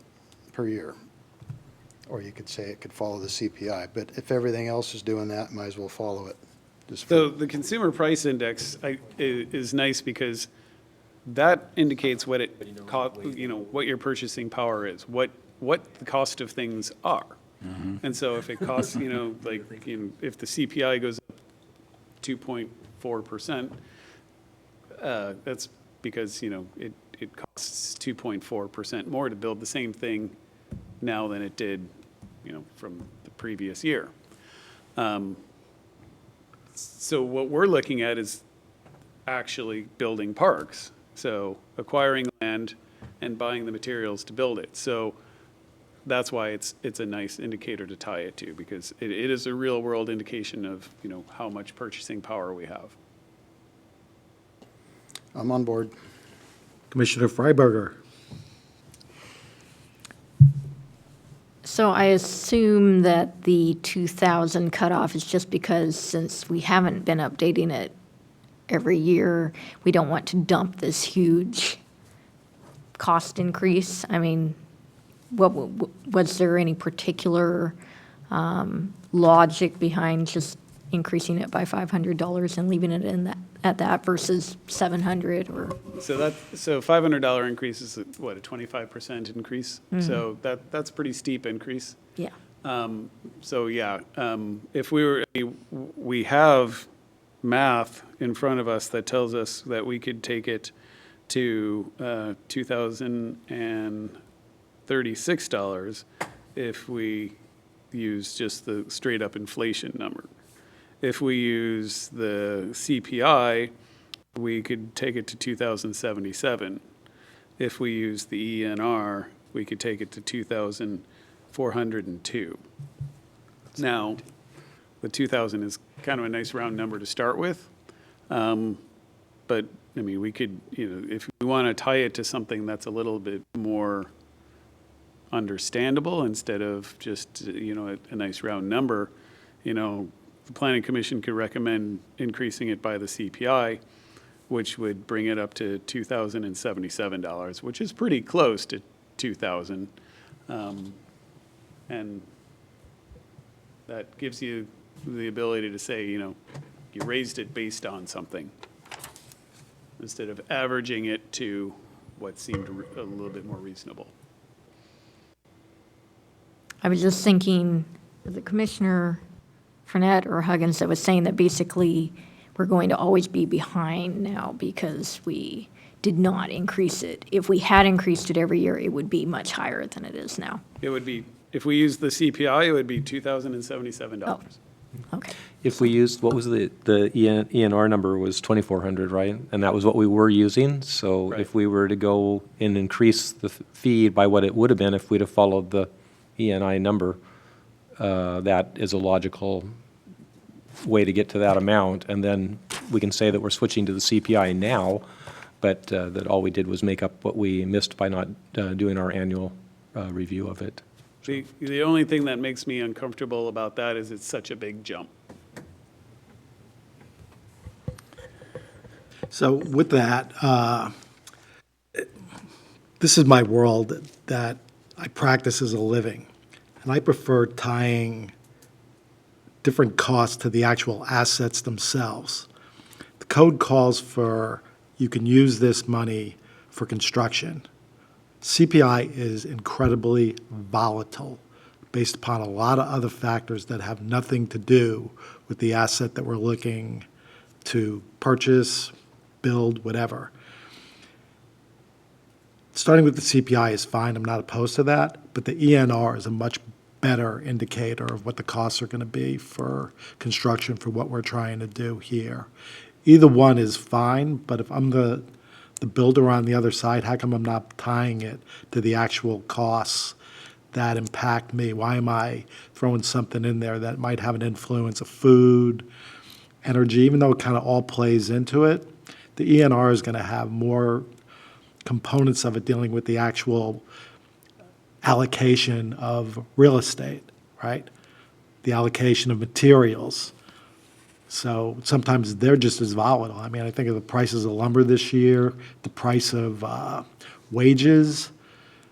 per year. Or you could say it could follow the CPI. But if everything else is doing that, might as well follow it. Just So the consumer price index is nice because that indicates what what your purchasing power is, what the cost of things are. And so if it costs, if the CPI goes up 2.4%, that's because, it costs 2.4% more to build the same thing now than it did, from the previous year. So what we're looking at is actually building parks. So acquiring land and buying the materials to build it. So that's why it's a nice indicator to tie it to, because it is a real world indication of, how much purchasing power we have. I'm on board. Commissioner Freiberger. So I assume that the 2,000 cutoff is just because since we haven't been updating it every year, we don't want to dump this huge cost increase. I mean, was there any particular logic behind just increasing it by $500 and leaving it at that versus $700 or? So $500 increase is what, a 25% increase? So that's a pretty steep increase. Yeah. If we have math in front of us that tells us that we could take it to $2,036 if we use just the straight up inflation number. If we use the CPI, we could take it to 2,077. If we use the ENR, we could take it to 2,402. Now, the 2,000 is kind of a nice round number to start with. But, we could, if we want to tie it to something that's a little bit more understandable instead of just, a nice round number, the Planning Commission could recommend increasing it by the CPI, which would bring it up to $2,077, which is pretty close to 2,000. And that gives you the ability to say, you raised it based on something instead of averaging it to what seemed a little bit more reasonable. I was just thinking, the Commissioner Fournette or Huggins that was saying that basically we're going to always be behind now because we did not increase it. If we had increased it every year, it would be much higher than it is now. It would be, if we use the CPI, it would be $2,077. Okay. If we used, what was the ENR number was 2,400, right? And that was what we were using, so Right. if we were to go and increase the fee by what it would have been if we'd have followed the ENI number, that is a logical way to get to that amount, and then we can say that we're switching to the CPI now, but that all we did was make up what we missed by not doing our annual review of it. The only thing that makes me uncomfortable about that is it's such a big jump. So with that, this is my world that I practice as a living, and I prefer tying different costs to the actual assets themselves. The code calls for you can use this money for construction. CPI is incredibly volatile based upon a lot of other factors that have nothing to do with the asset that we're looking to purchase, build, whatever. Starting with the CPI is fine, I'm not opposed to that, but the ENR is a much better indicator of what the costs are going to be for construction for what we're trying to do here. Either one is fine, but if I'm the builder on the other side, how come I'm not tying it to the actual costs that impact me? Why am I throwing something in there that might have an influence of food, energy, even though it kind of all plays into it? The ENR is going to have more components of it dealing with the actual allocation of real estate, right? The allocation of materials. So sometimes they're just as volatile. I mean, I think of the prices of lumber this year, the price of wages.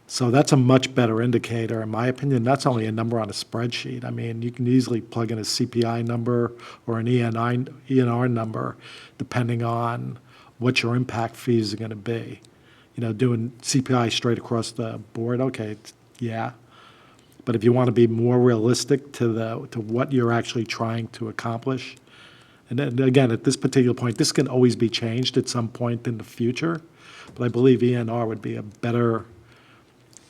So that's a much better indicator, in my opinion. That's only a number on a spreadsheet. I mean, you can easily plug in a CPI number or an ENR number, depending on what your impact fees are going to be. You know, doing CPI straight across the board, okay, yeah. But if you want to be more realistic to what you're actually trying to accomplish, and then again, at this particular point, this can always be changed at some point in the future, but I believe ENR would be a better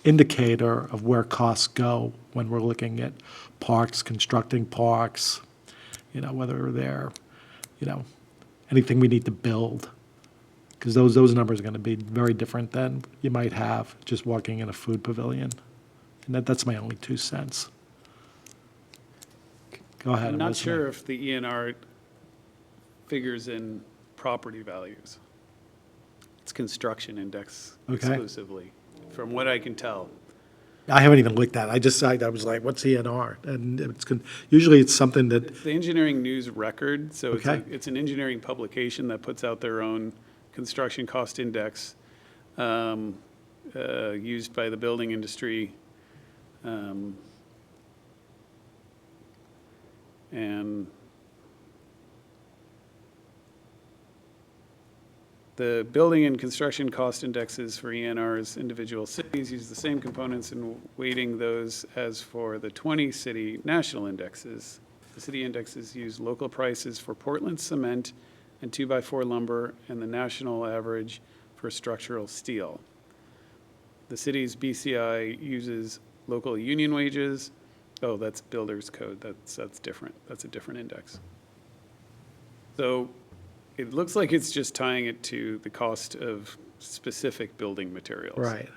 indicator of where costs go when we're looking at parks, constructing parks, you know, whether they're, you know, anything we need to build. Because those numbers are going to be very different than you might have just walking in a food pavilion. And that's my only 2 cents. Go ahead. I'm not listening. sure if the ENR figures in property values. It's construction index Okay. exclusively, from what I can tell. I haven't even looked at it. I was like, what's ENR? And usually it's something that, It's the Engineering News Record, so Okay. it's an engineering publication that puts out their own construction cost index used by the building industry. And the building and construction cost indexes for ENR's individual cities use the same components in weighting those as for the 20 city national indexes. The city indexes use local prices for Portland cement and 2x4 lumber and the national average for structural steel. The city's BCI uses local union wages. Oh, that's builder's code. That's different. That's a different index. So it looks like it's just tying it to the cost of specific building materials. right.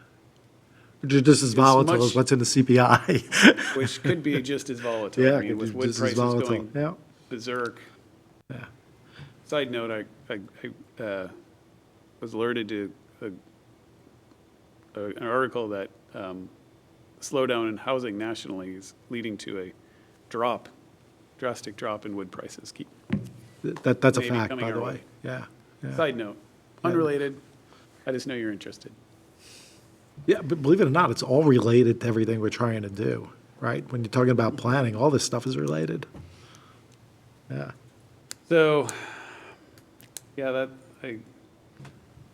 Which is just as volatile as much- what's in the CPI. Which could be just as volatile. Yeah, I it mean, could with be wood just as prices volatile. going Yeah. berserk. Yeah. Side note, I was alerted to an article that slowdown in housing nationally is leading to a drastic drop in wood prices. That's a Maybe fact, coming by the our way. way. Yeah. Yeah. Side note, unrelated, I just know you're interested. Yeah, but believe it or not, it's all related to everything we're trying to do, right? When you're talking about planning, all this stuff is related. Yeah. So, yeah,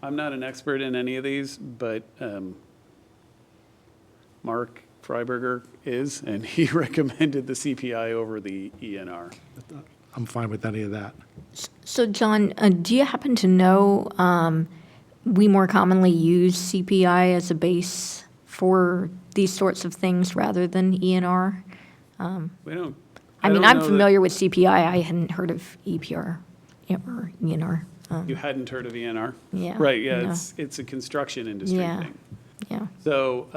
I'm not an expert in any of these, but Mark Freiberger is, and he recommended the CPI over the ENR. I'm fine with any of that. So John, do you happen to know, we more commonly use CPI as a base for these sorts of things rather than ENR? We don't I mean, don't I'm know that- familiar with CPI. I hadn't heard of EPR or ENR. You hadn't heard of ENR? Yeah, Right, yeah, no. it's a construction industry Yeah. thing. Yeah. So,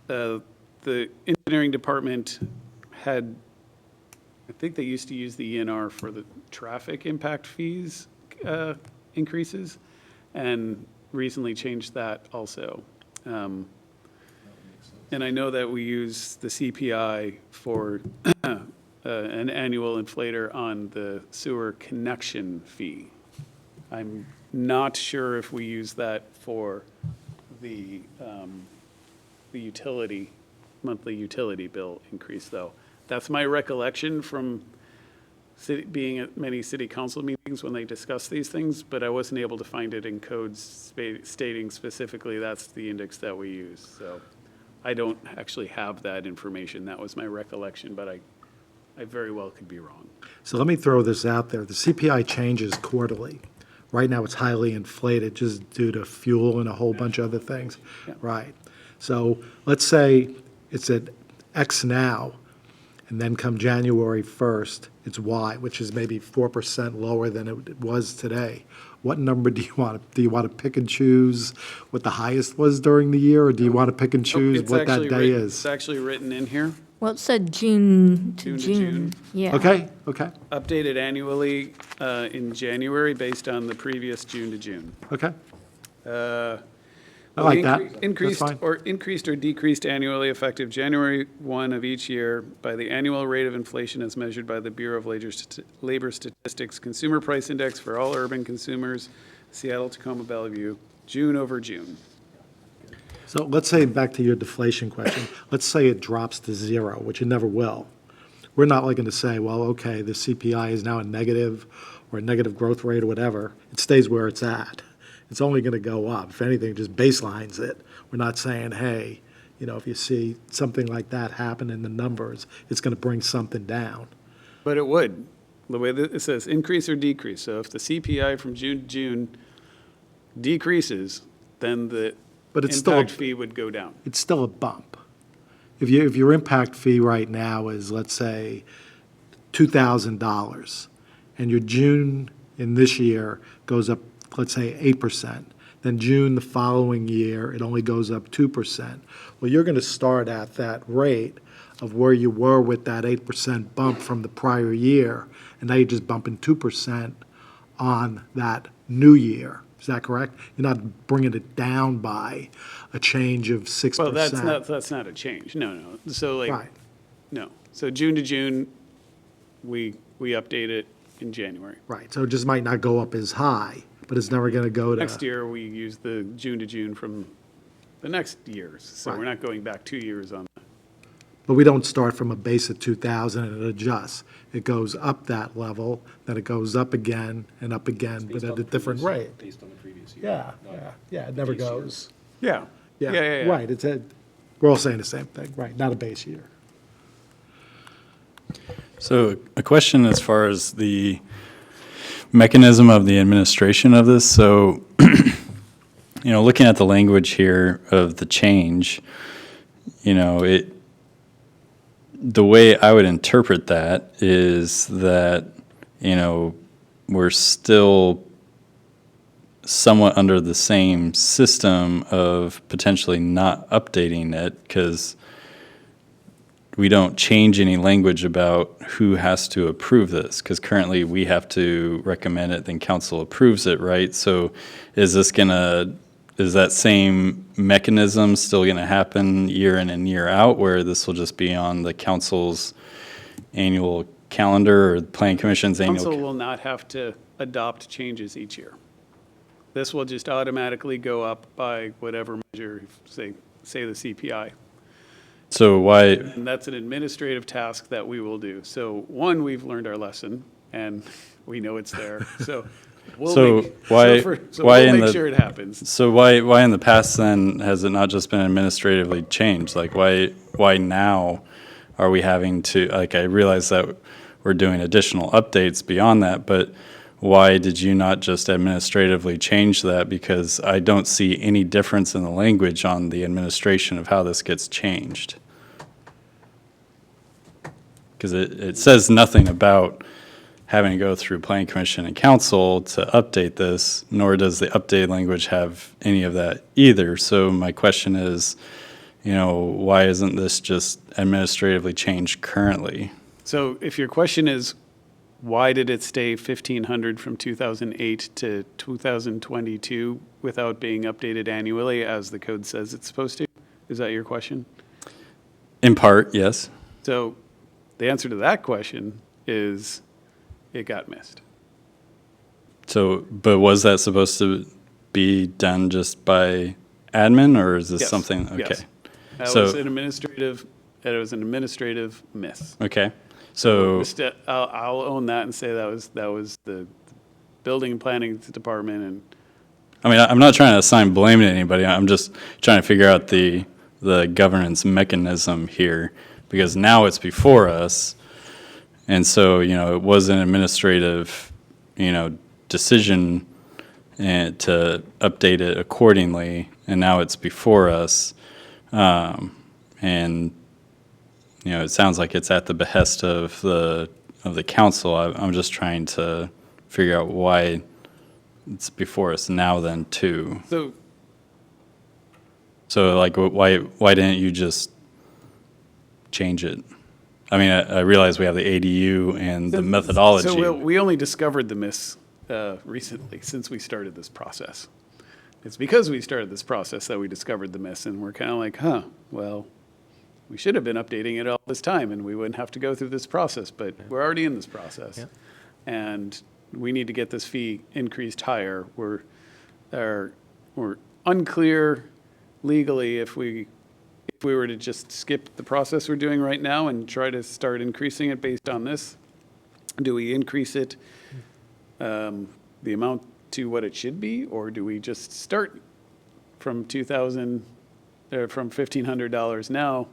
the engineering department had, I think they used to use the ENR for the traffic impact fees increases, and recently changed that also. And I know that we use the CPI for an annual inflator on the sewer connection fee. I'm not sure if we use that for the utility, monthly utility bill increase, though. That's my recollection from being at many city council meetings when they discuss these things, but I wasn't able to find it in codes stating specifically that's the index that we use. So I don't actually have that information. That was my recollection, but I very well could be wrong. So let me throw this out there. The CPI changes quarterly. Right now, it's highly inflated just due to fuel and a whole bunch of other things. Yeah. Right. So let's say it's at X now, and then come January 1st, it's Y, which is maybe 4% lower than it was today. What number do you want? Do you want to pick and choose what the highest was during the year, or do you want to pick and choose It's what that actually day written- is? It's actually written in here, Well, it said June to June to June. June. Yeah. Okay, okay, updated annually in January based on the previous June to June. okay. I Well, like that. Increased That's fine. increased or decreased annually effective January 1 of each year by the annual rate of inflation as measured by the Bureau of Labor Statistics Consumer Price Index for all urban consumers, Seattle, Tacoma, Bellevue, June over June. So let's say, back to your deflation question, let's say it drops to zero, which it never will. We're not looking to say, well, okay, the CPI is now a negative or a negative growth rate or whatever. It stays where it's at. It's only going to go up. If anything, it just baselines it. We're not saying, hey, if you see something like that happen in the numbers, it's going to bring something down. But it would, the way that it says increase or decrease. So if the CPI from June to June decreases, then the But it's still, impact fee would go down. it's still a bump. If your impact fee right now is, let's say, $2,000, and your June in this year goes up, let's say, 8%, then June the following year, it only goes up 2%. Well, you're going to start at that rate of where you were with that 8% bump from the prior year, and now you're just bumping 2% on that new year. Is that correct? You're not bringing it down by a change of 6%. Well, that's not a change. No. So like, Right. no. So June to June, we update it in January. Right, so it just might not go up as high, but it's never going to go to. Next year, we use the June to June from the next years. So we're Right. not going back 2 years on that. But we don't start from a base of 2,000 and it adjusts. It goes up that level, then it goes up again, but at a different rate. Based on the previous year. Yeah, it never goes. Yeah. Yeah. Right, we're all saying the same thing, right, not a base year. So a question as far as the mechanism of the administration of this. So, looking at the language here of the change, the way I would interpret that is that, we're still somewhat under the same system of potentially not updating it because we don't change any language about who has to approve this, because currently we have to recommend it, then council approves it, right? So is that same mechanism still gonna happen year in and year out, where this will just be on the council's annual calendar or the planning commission's annual? Council will not have to adopt changes each year. This will just automatically go up by whatever measure, say the CPI. So why, And that's an administrative task that we will do. So one, we've learned our lesson and we know it's there. So we'll So make, why- so why we'll in make the- sure it happens. so why in the past then has it not just been administratively changed? Like why now are we having to, like, I realize that we're doing additional updates beyond that, but why did you not just administratively change that? Because I don't see any difference in the language on the administration of how this gets changed. Because it says nothing about having to go through planning commission and council to update this, nor does the updated language have any of that either. So my question is, why isn't this just administratively changed currently? So if your question is, why did it stay 1,500 from 2008 to 2022 without being updated annually as the code says it's supposed to? Is that your question? In part, yes. So the answer to that question is it got missed. So, but was that supposed to be done just by admin, or is this Yes, something? Okay. yes. That So- was an administrative miss. Okay. So, I'll own that and say that was the building and planning department, and I mean, I'm not trying to assign blame to anybody. I'm just trying to figure out the governance mechanism here, because now it's before us. And so, it was an administrative, decision and to update it accordingly, and now it's before us. And, it sounds like it's at the behest of the council. I'm just trying to figure out why it's before us now then too. So like, why didn't you just change it? I mean, I realize we have the ADU and the methodology. So we only discovered the miss recently, since we started this process. It's because we started this process that we discovered the miss, and we're kind of like, well, we should have been updating it all this time, and we wouldn't have to go through this process, but we're already in this process. And we need to get this fee increased higher. We're unclear legally if we were to just skip the process we're doing right now and try to start increasing it based on this. Do we increase it, the amount to what it should be, or do we just start from $1,500 now,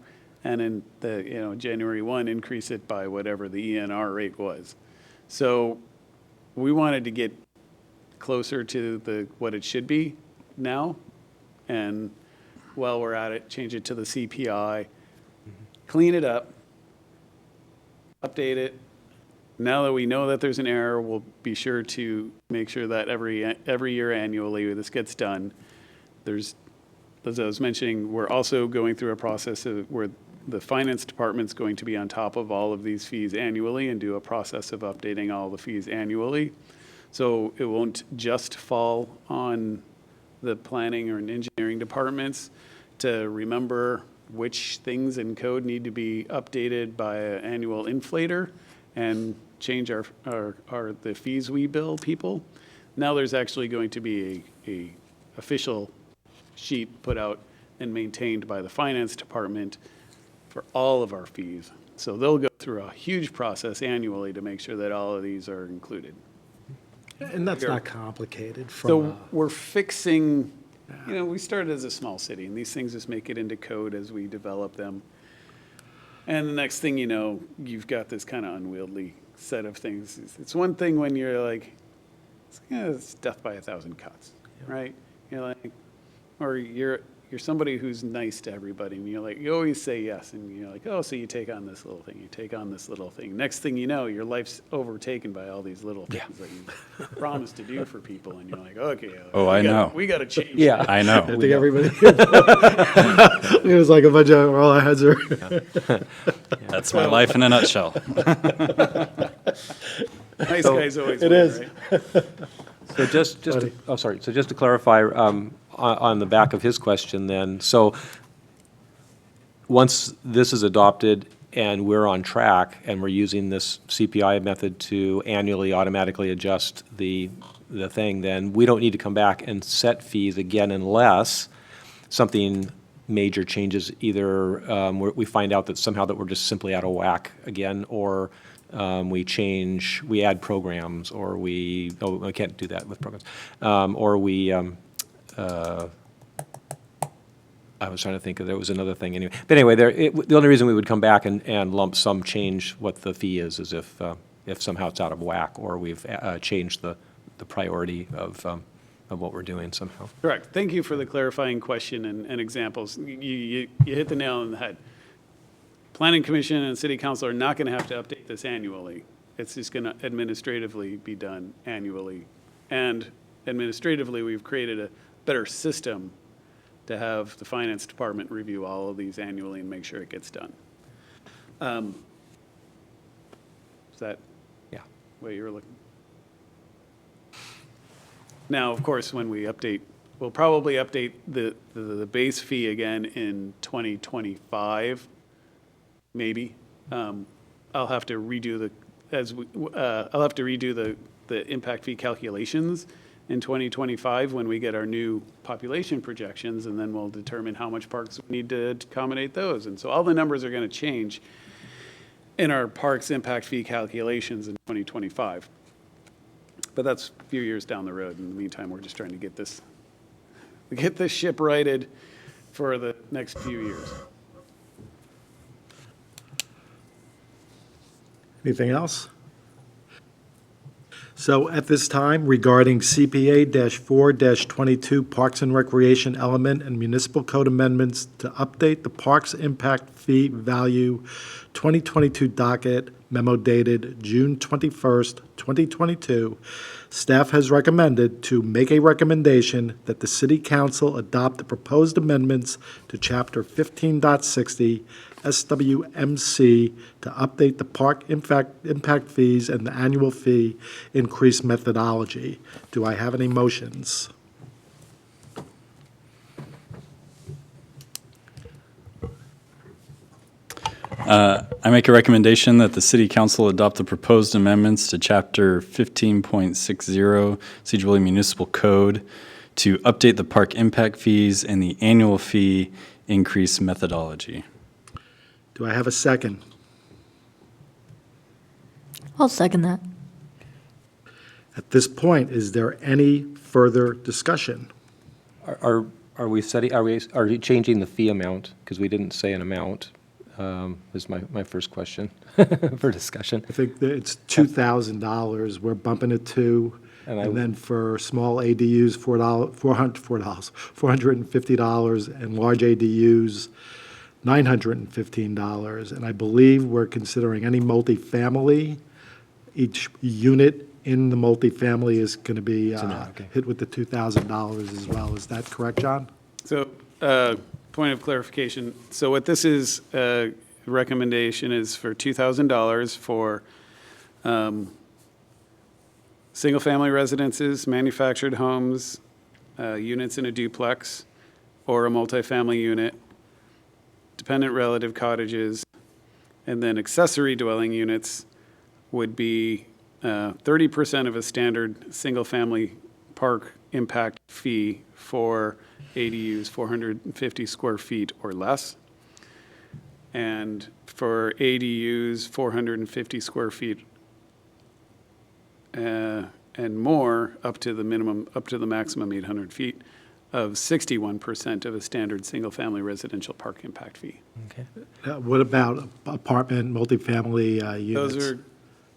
and in the January 1 increase it by whatever the ENR rate was? So we wanted to get closer to what it should be now, and while we're at it, change it to the CPI, clean it up, update it. Now that we know that there's an error, we'll be sure to make sure that every year annually this gets done. As I was mentioning, we're also going through a process where the finance department's going to be on top of all of these fees annually and do a process of updating all the fees annually. So it won't just fall on the planning or engineering departments to remember which things in code need to be updated by an annual inflator and change the fees we bill people. Now there's actually going to be a official sheet put out and maintained by the finance department for all of our fees. So they'll go through a huge process annually to make sure that all of these are included. And that's not complicated So we're fixing, we started as a small city, and these things just make it into code as we develop them. And the next thing you know, you've got this kind of unwieldy set of things. It's one thing when you're like, it's death by 1,000 cuts, right? You're like, or you're somebody who's nice to everybody, and you always say yes, and you're like, oh, so you take on this little thing, you take on this little thing. Next thing you know, your life's overtaken by all these little things that you promised to do for people, and you're like, okay, know. We got to change. Yeah. I know. I think everybody, it was like a bunch of, all our heads are. That's my life in a nutshell. Nice guys always It win, is. right? So just to clarify, on the back of his question then, so once this is adopted and we're on track and we're using this CPI method to annually automatically adjust the thing, then we don't need to come back and set fees again unless something major changes, either we find out that somehow that we're just simply out of whack again, or we add programs, or I can't do that with programs, or I was trying to think there was another thing anyway. But anyway, the only reason we would come back and lump sum change what the fee is if somehow it's out of whack, or we've changed the priority of what we're doing somehow. Correct. Thank you for the clarifying question and examples. You hit the nail on the head. Planning Commission and City Council are not going to have to update this annually. It's just going to administratively be done annually. And administratively, we've created a better system to have the Finance Department review all of these annually and make sure it gets done. Is that Yeah. what you were looking? Now, of course, when we update, we'll probably update the base fee again in 2025, maybe. I'll have to redo the impact fee calculations in 2025 when we get our new population projections, and then we'll determine how much parks we need to accommodate those. And so all the numbers are going to change in our parks impact fee calculations in 2025. But that's a few years down the road. In the meantime, we're just trying to get this ship righted for the next few years. Anything else? So at this time, regarding CPA-4-22 Parks and Recreation Element and Municipal Code Amendments to update the Parks Impact Fee Value 2022 docket memo dated June 21st, 2022, staff has recommended to make a recommendation that the City Council adopt the proposed amendments to Chapter 15.60 SWMC to update the park impact fees and the annual fee increase methodology. Do I have any motions? I make a recommendation that the City Council adopt the proposed amendments to Chapter 15.60 Sedro-Woolley Municipal Code to update the park impact fees and the annual fee increase methodology. Do I have a second? I'll second that. At this point, is there any further discussion? Are we setting, are we changing the fee amount? Because we didn't say an amount, is my first question for discussion. I think that it's $2,000. We're bumping it to, and then for small ADUs, $450, and large ADUs, $915. And I believe we're considering any multifamily, each unit in the multifamily is going to be okay. hit with the $2,000 as well. Is that correct, John? So, point of clarification. So what this is, recommendation is for $2,000 for single-family residences, manufactured homes, units in a duplex, or a multifamily unit, dependent relative cottages, and then accessory dwelling units would be 30% of a standard single-family park impact fee for ADUs 450 square feet or less. And for ADUs 450 square feet and more, up to the maximum 800 feet, of 61% of a standard single-family residential park impact fee. Okay. What about apartment, multifamily units? Those are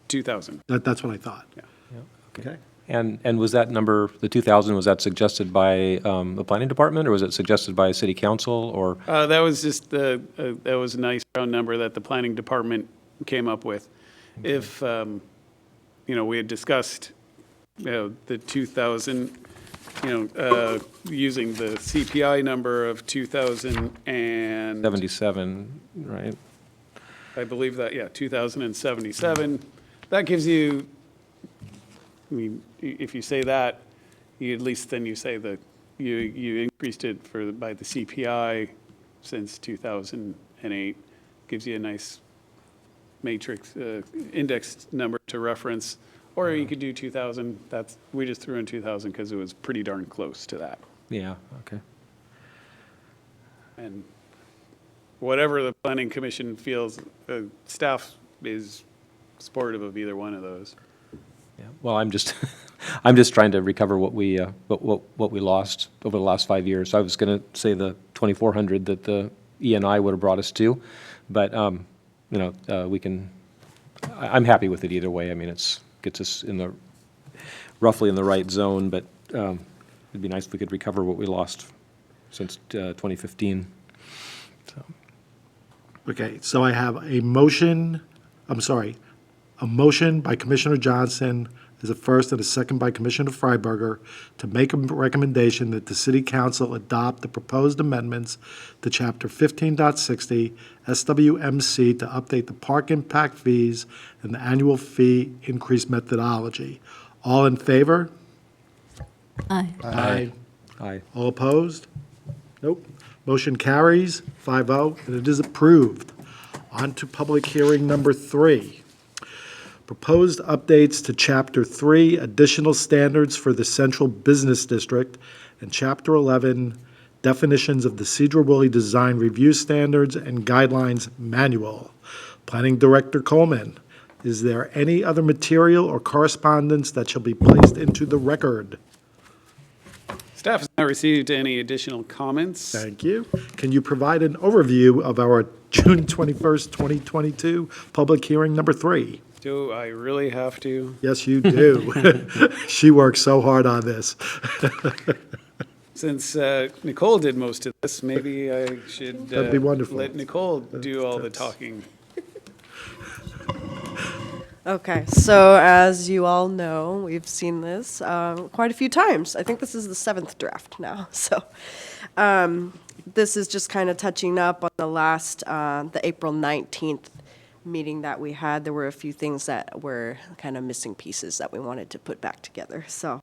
2,000. That's what I thought. Yeah. Okay. And was that number, the 2,000, was that suggested by the planning department, or was it suggested by city council, or? That was just that was a nice round number that the planning department came up with. Okay. If, we had discussed, the 2,000, using the CPI number of 77, right? I believe that, 2,077. That gives you, I mean, if you say that, you at least then you say that you increased it by the CPI since 2008. Gives you a nice matrix index number to reference. Or you could do 2,000. We just threw in 2,000 because it was pretty darn close to that. Yeah, okay. And whatever the planning commission feels, staff is supportive of either one of those. Yeah. Well, I'm just, I'm just trying to recover what we lost over the last 5 years. I was going to say the 2,400 that the E&I would have brought us to, but we can. I'm happy with it either way. I mean, gets us roughly in the right zone, but it'd be nice if we could recover what we lost since 2015. So. Okay, so I have a motion by Commissioner Johnson as a first and a second by Commissioner Freiberger to make a recommendation that the city council adopt the proposed amendments to chapter 15.60 SWMC to update the park impact fees and the annual fee increase methodology. All in favor? Aye. Aye. Aye. All opposed? Nope. Motion carries 5-0, and it is approved. On to public hearing number 3. Proposed updates to Chapter 3, additional standards for the Central Business District, and Chapter 11, definitions of the Sedro-Woolley Design Review Standards and Guidelines Manual. Planning Director Coleman, is there any other material or correspondence that shall be placed into the record? Staff has not received any additional comments. Thank you. Can you provide an overview of our June 21st, 2022, public hearing number 3? Do I really have to? Yes, you do. She worked so hard on this. Since Nicole did most of this, maybe I should That'd be wonderful. let Nicole do all the talking. Okay, so as you all know, we've seen this quite a few times. I think this is the 7th draft now. So this is just kind of touching up on the last, the April 19th meeting that we had. There were a few things that were kind of missing pieces that we wanted to put back together. So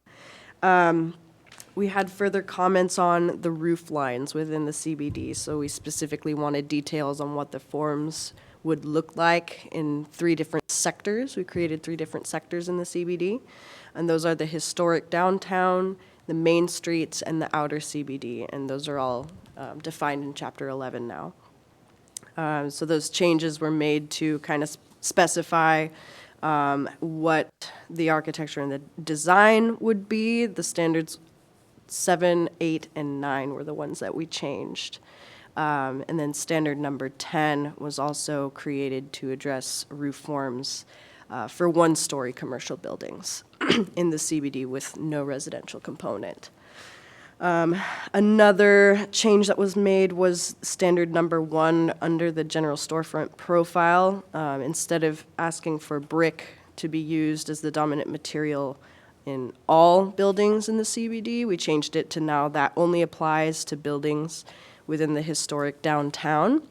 we had further comments on the roof lines within the CBD. So we specifically wanted details on what the forms would look like in 3 different sectors. We created 3 different sectors in the CBD, and those are the historic downtown, the main streets, and the outer CBD, and those are all defined in Chapter 11 now. So those changes were made to kind of specify what the architecture and the design would be. The standards 7, 8, and 9 were the ones that we changed. And then standard number 10 was also created to address roof forms for 1-story commercial buildings in the CBD with no residential component. Another change that was made was standard number 1 under the general storefront profile. Instead of asking for brick to be used as the dominant material in all buildings in the CBD, we changed it to now that only applies to buildings within the historic downtown,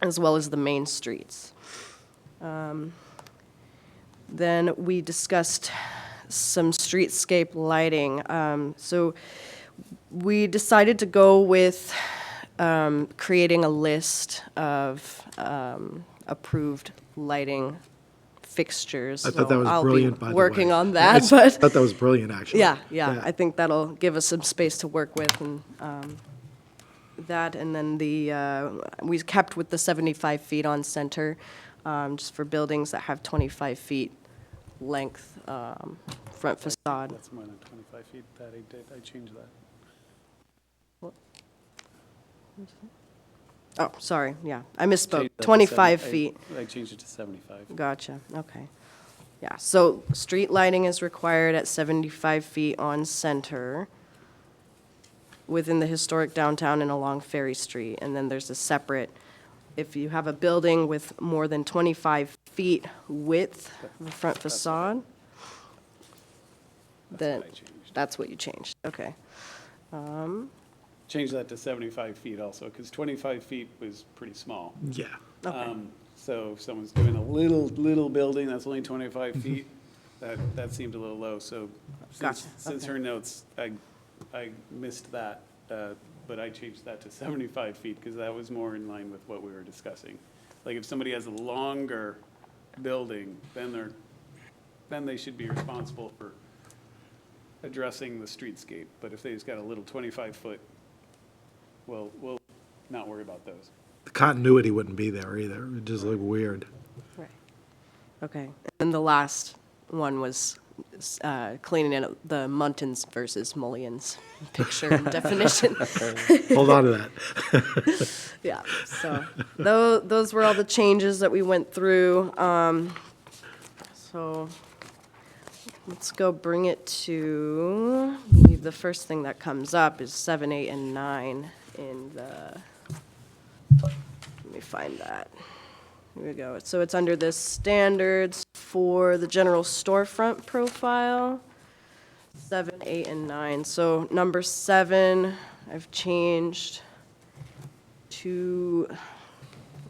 as well as the main streets. Then we discussed some streetscape lighting. So we decided to go with creating a list of approved lighting fixtures. I thought that So was I'll be brilliant, by the way. working on I that, but thought that was brilliant, actually. yeah, I think that'll give us some space to work with, and that, and then we kept with the 75 feet on center, just for buildings that have 25 feet length, front facade. That's more than 25 feet that I did. I changed that. Oh, sorry, yeah, I misspoke, Changed that to 25 seven- feet. I changed it to 75. Gotcha, okay. Yeah, so street lighting is required at 75 feet on center within the historic downtown and along Ferry Street. And then there's a separate, if you have a building with more than 25 feet width of the front facade, then what I changed. that's what you changed, okay. Change that to 75 feet also, because 25 feet was pretty small. Yeah. Okay. So if someone's doing a little building that's only 25 feet, that seemed a little low. So Gotcha, since okay. her notes, I missed that, but I changed that to 75 feet because that was more in line with what we were discussing. Like if somebody has a longer building, then they should be responsible for addressing the streetscape. But if they just got a little 25-foot, well, we'll not worry about those. The continuity wouldn't be there either. It just look weird. Right. Okay, and the last one was cleaning up the Muntins versus Mullions picture and definition. Hold on to that. Yeah, so those were all the changes that we went through. So let's go bring it to, the first thing that comes up is 7, 8, and 9 in the, let me find that. Here we go. So it's under the standards for the general storefront profile, 7, 8, and 9. So number 7, I've changed to, let's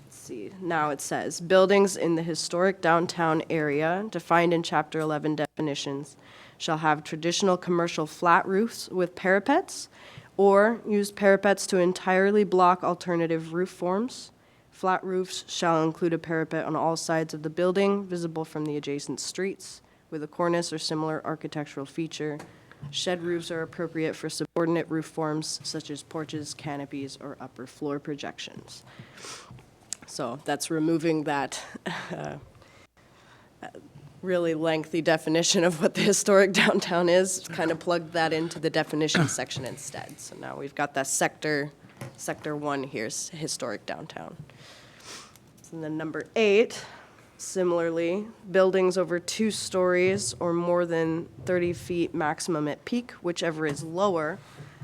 see, now it says, buildings in the historic downtown area defined in Chapter 11 definitions shall have traditional commercial flat roofs with parapets or use parapets to entirely block alternative roof forms. Flat roofs shall include a parapet on all sides of the building, visible from the adjacent streets, with a cornice or similar architectural feature. Shed roofs are appropriate for subordinate roof forms such as porches, canopies, or upper floor projections. So that's removing that really lengthy definition of what the historic downtown is, kind of plugged that into the definition section instead. So now we've got that sector 1 here's historic downtown. And then number 8, similarly, buildings over 2 stories or more than 30 feet maximum at peak, whichever is lower,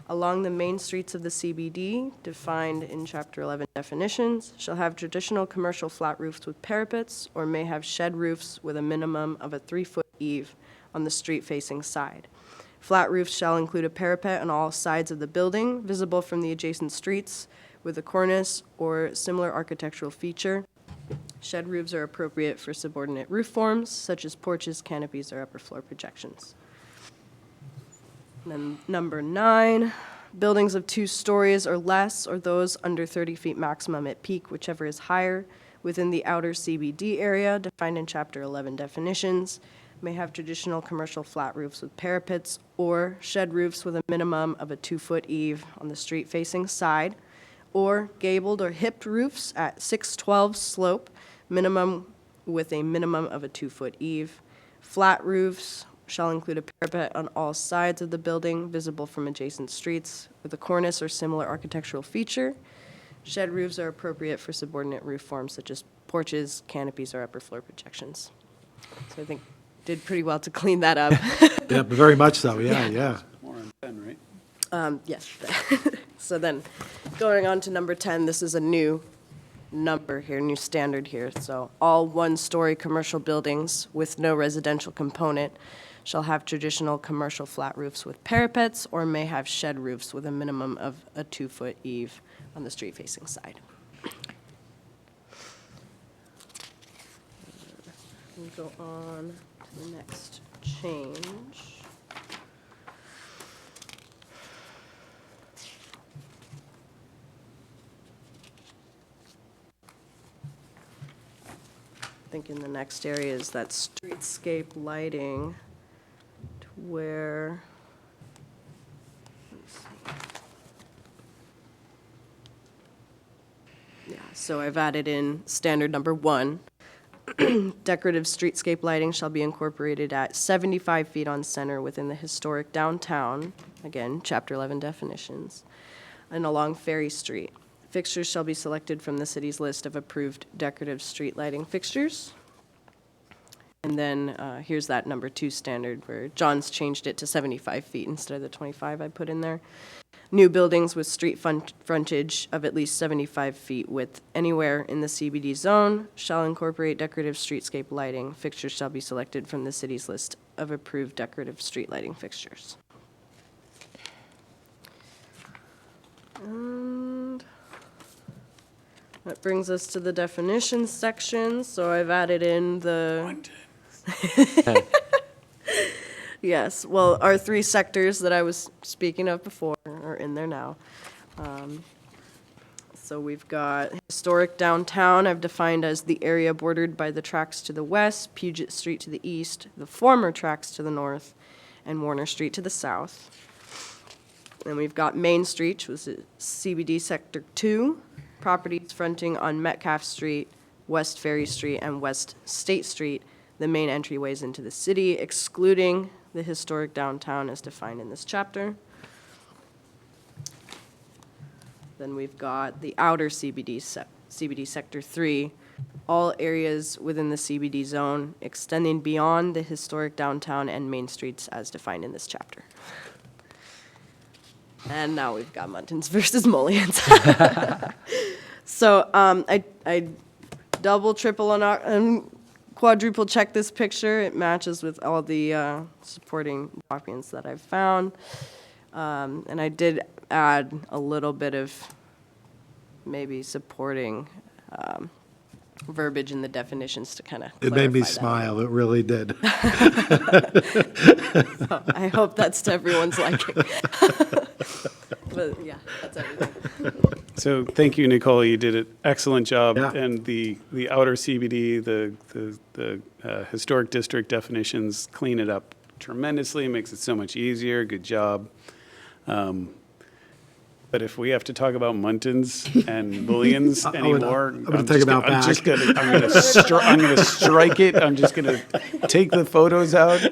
along the main streets of the CBD, defined in Chapter 11 definitions, shall have traditional commercial flat roofs with parapets or may have shed roofs with a minimum of a 3-foot eave on the street-facing side. Flat roofs shall include a parapet on all sides of the building, visible from the adjacent streets, with a cornice or similar architectural feature. Shed roofs are appropriate for subordinate roof forms, such as porches, canopies, or upper floor projections. And then number 9, buildings of 2 stories or less, or those under 30 feet maximum at peak, whichever is higher, within the outer CBD area, defined in Chapter 11 definitions, may have traditional commercial flat roofs with parapets or shed roofs with a minimum of a 2-foot eave on the street-facing side, or gabled or hipped roofs at 612 slope, with a minimum of a 2-foot eave. Flat roofs shall include a parapet on all sides of the building, visible from adjacent streets, with a cornice or similar architectural feature. Shed roofs are appropriate for subordinate roof forms such as porches, canopies, or upper floor projections. So I think did pretty well to clean that up. Yeah, very much so, yeah. More on 10, right? Yes. So then, going on to number 10, this is a new number here, new standard here. So all 1-story commercial buildings with no residential component shall have traditional commercial flat roofs with parapets or may have shed roofs with a minimum of a 2-foot eave on the street-facing side. We go on to the next change. I think in the next area is that streetscape lighting, to where, let's see. Yeah, so I've added in standard number 1. Decorative streetscape lighting shall be incorporated at 75 feet on center within the historic downtown, again, Chapter 11 definitions, and along Ferry Street. Fixtures shall be selected from the city's list of approved decorative street lighting fixtures. And then here's that number 2 standard where John's changed it to 75 feet instead of the 25 I put in there. New buildings with street frontage of at least 75 feet width anywhere in the CBD zone shall incorporate decorative streetscape lighting. Fixtures shall be selected from the city's list of approved decorative street lighting fixtures. And that brings us to the definitions section. So I've added in the... Yes, well, our 3 sectors that I was speaking of before are in there now. So we've got historic downtown, I've defined as the area bordered by the tracks to the west, Puget Street to the east, the former tracks to the north, and Warner Street to the south. Then we've got Main Street, which is CBD Sector 2, properties fronting on Metcalf Street, West Ferry Street, and West State Street, the main entryways into the city, excluding the historic downtown as defined in this chapter. Then we've got the outer CBD Sector 3, all areas within the CBD zone extending beyond the historic downtown and main streets as defined in this chapter. And now we've got Muntins versus Mullions. So I double, triple, and quadruple check this picture. It matches with all the supporting documents that I've found. And I did add a little bit of maybe supporting verbiage in the definitions to kind of It made me clarify that. smile, it really did. So I hope that's to everyone's liking. But yeah, that's everything. So thank you, Nicole. You did an excellent job. Yeah. And the outer CBD, the historic district definitions clean it up tremendously, makes it so much easier. Good job. But if we have to talk about Muntins and Bullions anymore, I'm gonna take it out I'm just back. I'm gonna strike it. I'm just gonna take the photos out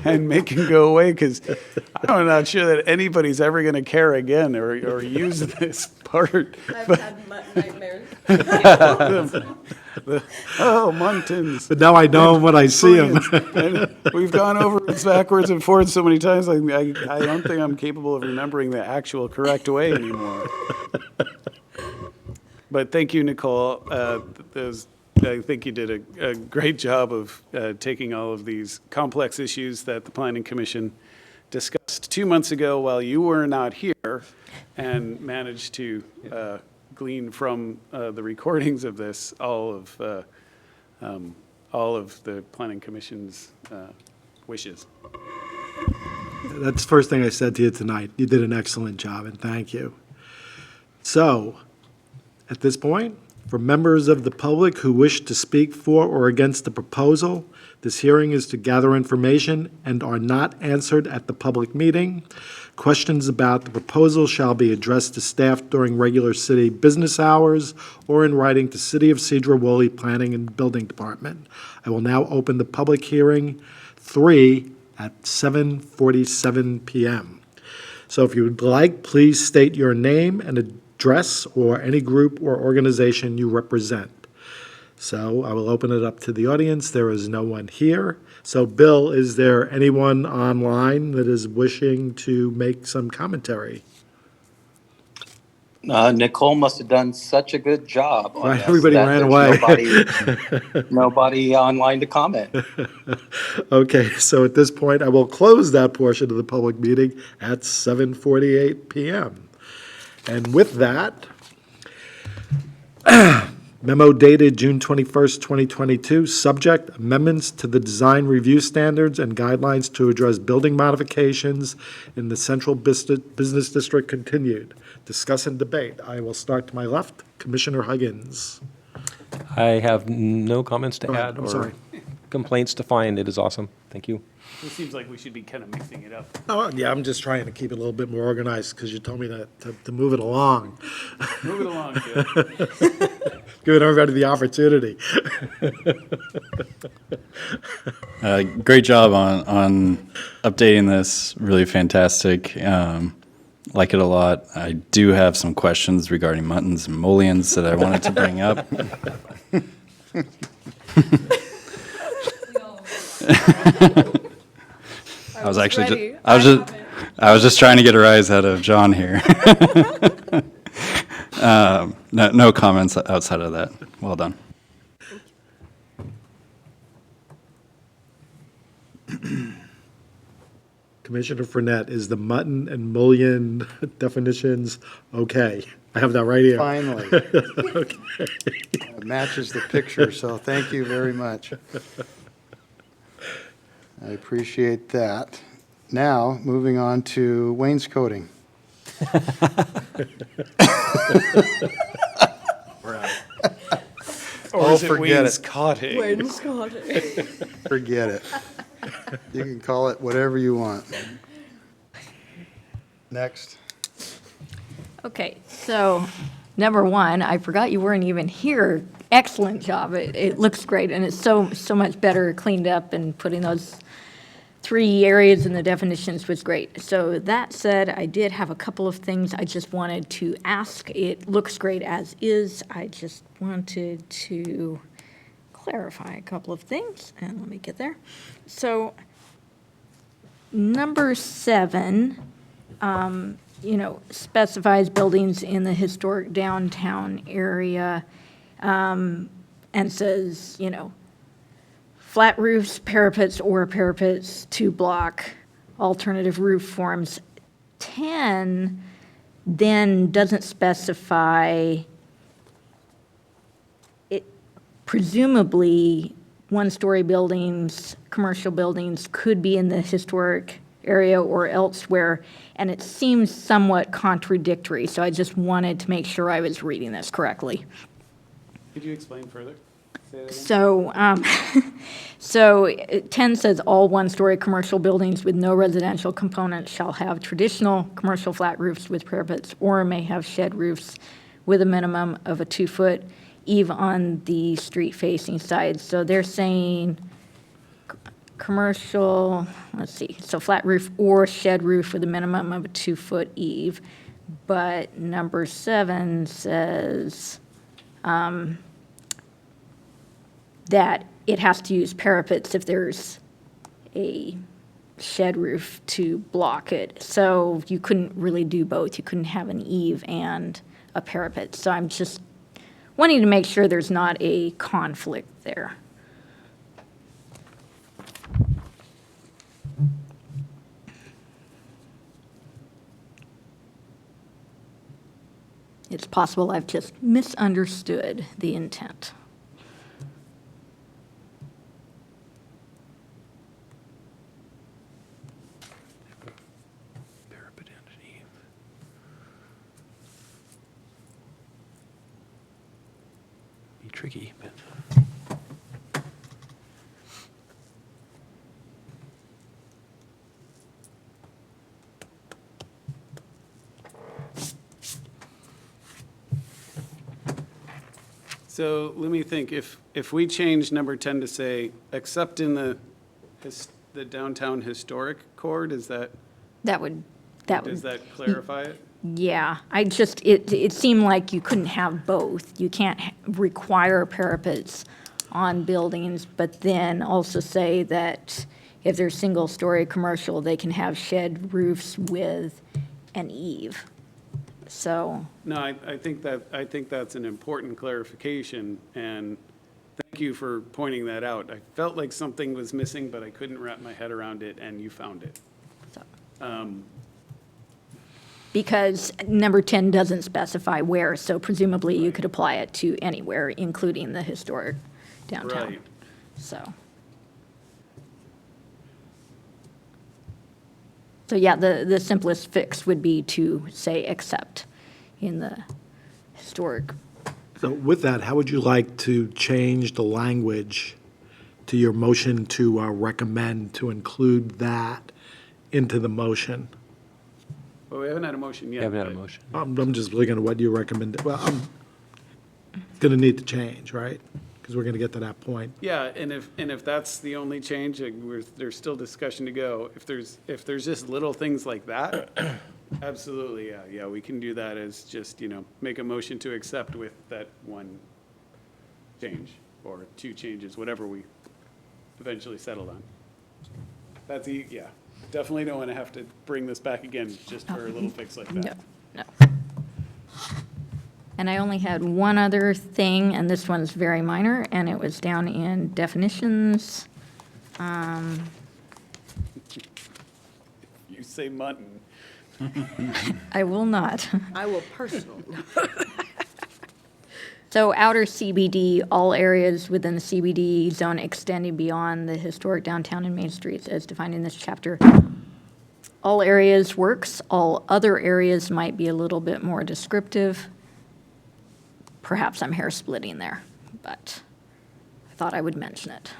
and make them go away, because I'm not sure that anybody's ever gonna care again or use this part. I've had nightmares. Oh, Muntins. But now I know him when I see him. And we've gone over this backwards and forwards so many times, I don't think I'm capable of remembering the actual correct way anymore. But thank you, Nicole. I think you did a great job of taking all of these complex issues that the Planning Commission discussed 2 months ago while you were not here, and managed to glean from the recordings of this all of the Planning Commission's wishes. That's the first thing I said to you tonight. You did an excellent job, and thank you. So, at this point, for members of the public who wish to speak for or against the proposal, this hearing is to gather information and are not answered at the public meeting. Questions about the proposal shall be addressed to staff during regular city business hours or in writing to City of Sedro-Woolley Planning and Building Department. I will now open the public hearing 3 at 7:47 p.m. So if you would like, please state your name and address or any group or organization you represent. So I will open it up to the audience. There is no one here. So Bill, is there anyone online that is wishing to make some commentary? Nicole must have done such a good job on Right, this everybody that ran there's away. nobody online to comment. Okay, so at this point, I will close that portion of the public meeting at 7:48 p.m. And with that, memo dated June 21st, 2022, subject amendments to the design review standards and guidelines to address building modifications in the central business district continued. Discuss and debate. I will start to my left, Commissioner Huggins. I have no comments to Go ahead, add I'm or sorry. complaints to find. It is awesome. Thank you. It seems like we should be kind of mixing it up. Oh, yeah, I'm just trying to keep it a little bit more organized because you told me to move it along. Move it along, Joe. Giving everybody the opportunity. Great job on updating this. Really fantastic. Like it a lot. I do have some questions regarding muttons and mullions that I wanted to bring up. I was actually ready. I was just trying to get a rise out of John here. No comments outside of that. Well done. Commissioner Fournette, is the mutton and mullion definitions okay? I have that right here. Finally. It matches the picture, so thank you very much. I appreciate that. Now, moving on to wainscoting. Or is it forget it. wainscoting? Wainscoting. Forget it. You can call it whatever you want. Next. Okay, so, number one, I forgot you weren't even here. Excellent job. It looks great, and it's so much better cleaned up, and putting those 3 areas in the definitions was great. So that said, I did have a couple of things I just wanted to ask. It looks great as is. I just wanted to clarify a couple of things, and let me get there. So, number 7, specifies buildings in the historic downtown area, and says, flat roofs, parapets, or parapets to block alternative roof forms. 10 then doesn't specify it. Presumably, one-story buildings, commercial buildings could be in the historic area or elsewhere, and it seems somewhat contradictory, so I just wanted to make sure I was reading this correctly. Could you explain further? Say that again. So 10 says all one-story commercial buildings with no residential components shall have traditional commercial flat roofs with parapets or may have shed roofs with a minimum of a 2-foot eave on the street-facing side. So they're saying commercial, let's see, so flat roof or shed roof with a minimum of a 2-foot eave. But number 7 says that it has to use parapets if there's a shed roof to block it. So you couldn't really do both. You couldn't have an eave and a parapet. So I'm just wanting to make sure there's not a conflict there. It's possible I've just misunderstood the intent. Parapet and an eave. Be tricky, but. So let me think, if we change number 10 to say, except in the downtown historic core, does that clarify it? Yeah, it seemed like you couldn't have both. You can't require parapets on buildings, but then also say that if they're single-story commercial, they can have shed roofs with an eave. So, No, I think that's an important clarification, and thank you for pointing that out. I felt like something was missing, but I couldn't wrap my head around it, and you found it. because number 10 doesn't specify where, so presumably you could apply it to anywhere, including the historic downtown. Right. So yeah, the simplest fix would be to say except in the historic. So with that, how would you like to change the language to your motion to recommend to include that into the motion? Well, we haven't had a motion yet. We haven't had a but- motion. I'm just looking at what you recommend. Well, I'm going to need to change, right? Because we're going to get to that point. Yeah, and if that's the only change, there's still discussion to go. If there's just little things like that, absolutely, yeah, we can do that as just, make a motion to accept with that one change, or two changes, whatever we eventually settled on. That's, yeah, definitely don't want to have to bring this back again just for a little fix like No, that. no. And I only had one other thing, and this one's very minor, and it was down in definitions. You say mutton. I will not. I will personally. So outer CBD, all areas within the CBD zone extending beyond the historic downtown and main streets as defined in this chapter. All areas works, all other areas might be a little bit more descriptive. Perhaps I'm hair splitting there, but I thought I would mention it.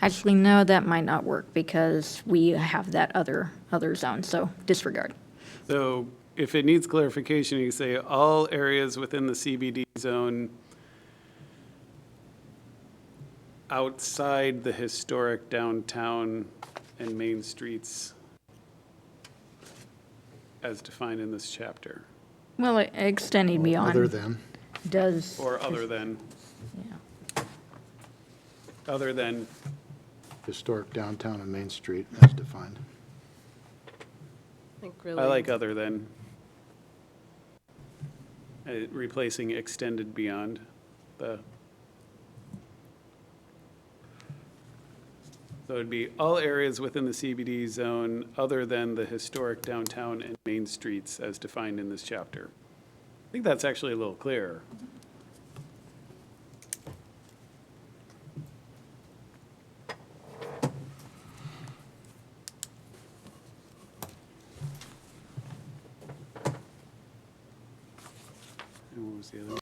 Actually, no, that might not work because we have that other zone, so disregard. So if it needs clarification, you say all areas within the CBD zone outside the historic downtown and main streets. as defined in this chapter, Well, extending beyond. Other than, Does. or other than, Yeah. other than, historic downtown and Main Street as defined. I think really. I like other than. Replacing extended beyond the. So it'd be all areas within the CBD zone other than the historic downtown and main streets as defined in this chapter. I think that's actually a little clearer. And what was the other one?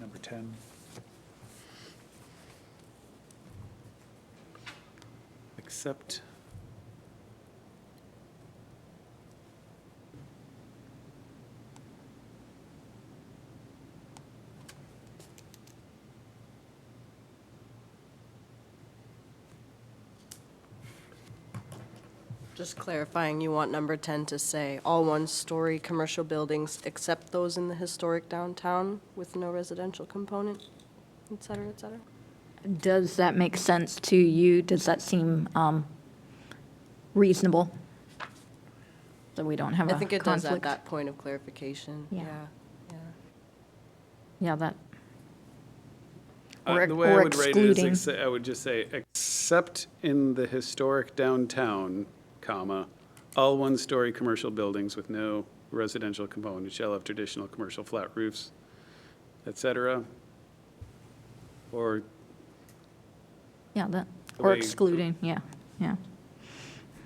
Number 10. Except. Just clarifying, you want number 10 to say, all one-story commercial buildings except those in the historic downtown with no residential component, et cetera, et cetera? Does that make sense to you? Does that seem reasonable? So we don't have a I think it does at conflict? that point of clarification, Yeah. yeah. Yeah, that. The way I would rate it excluding. is, I would just say, except in the historic downtown, comma, all one-story commercial buildings with no residential component shall have traditional commercial flat roofs, et cetera. Or, Yeah, that, The or way- excluding, yeah, yeah.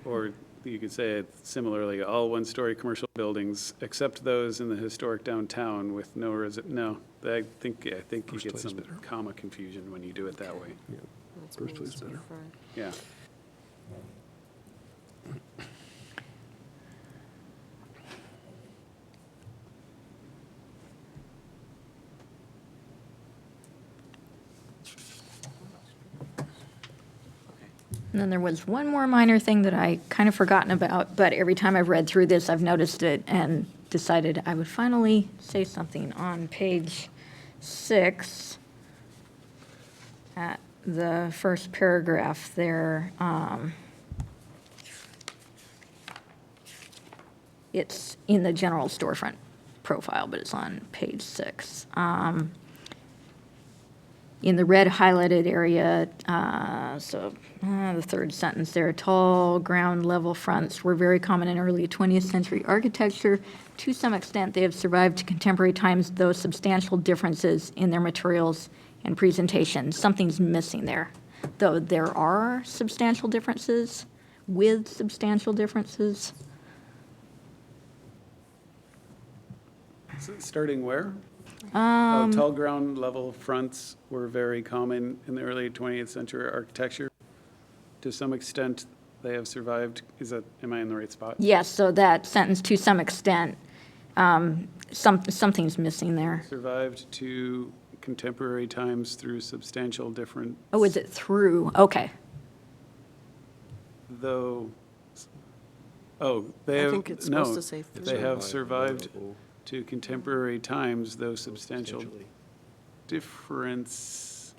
or you could say it similarly, all one-story commercial buildings, except those in the historic downtown with no no, I think you get some comma confusion when you do it that way. That's Main Street for- Yeah. And then there was one more minor thing that I kind of forgotten about, but every time I've read through this, I've noticed it and decided I would finally say something on page 6. At the first paragraph there, it's in the general storefront profile, but it's on page 6. In the red highlighted area, the third sentence there, tall ground level fronts were very common in early 20th century architecture. To some extent, they have survived to contemporary times, though substantial differences in their materials and presentation. Something's missing there. Though there are substantial differences, with substantial differences. Starting where? Tall ground level fronts were very common in the early 20th century architecture. To some extent, they have survived. Am I in the right spot? Yes, so that sentence, to some extent, something's missing there. Survived to contemporary times through substantial different, Oh, is it through? Okay. though, they I have, think it's no, supposed to say through. they have survived to contemporary times, though substantial difference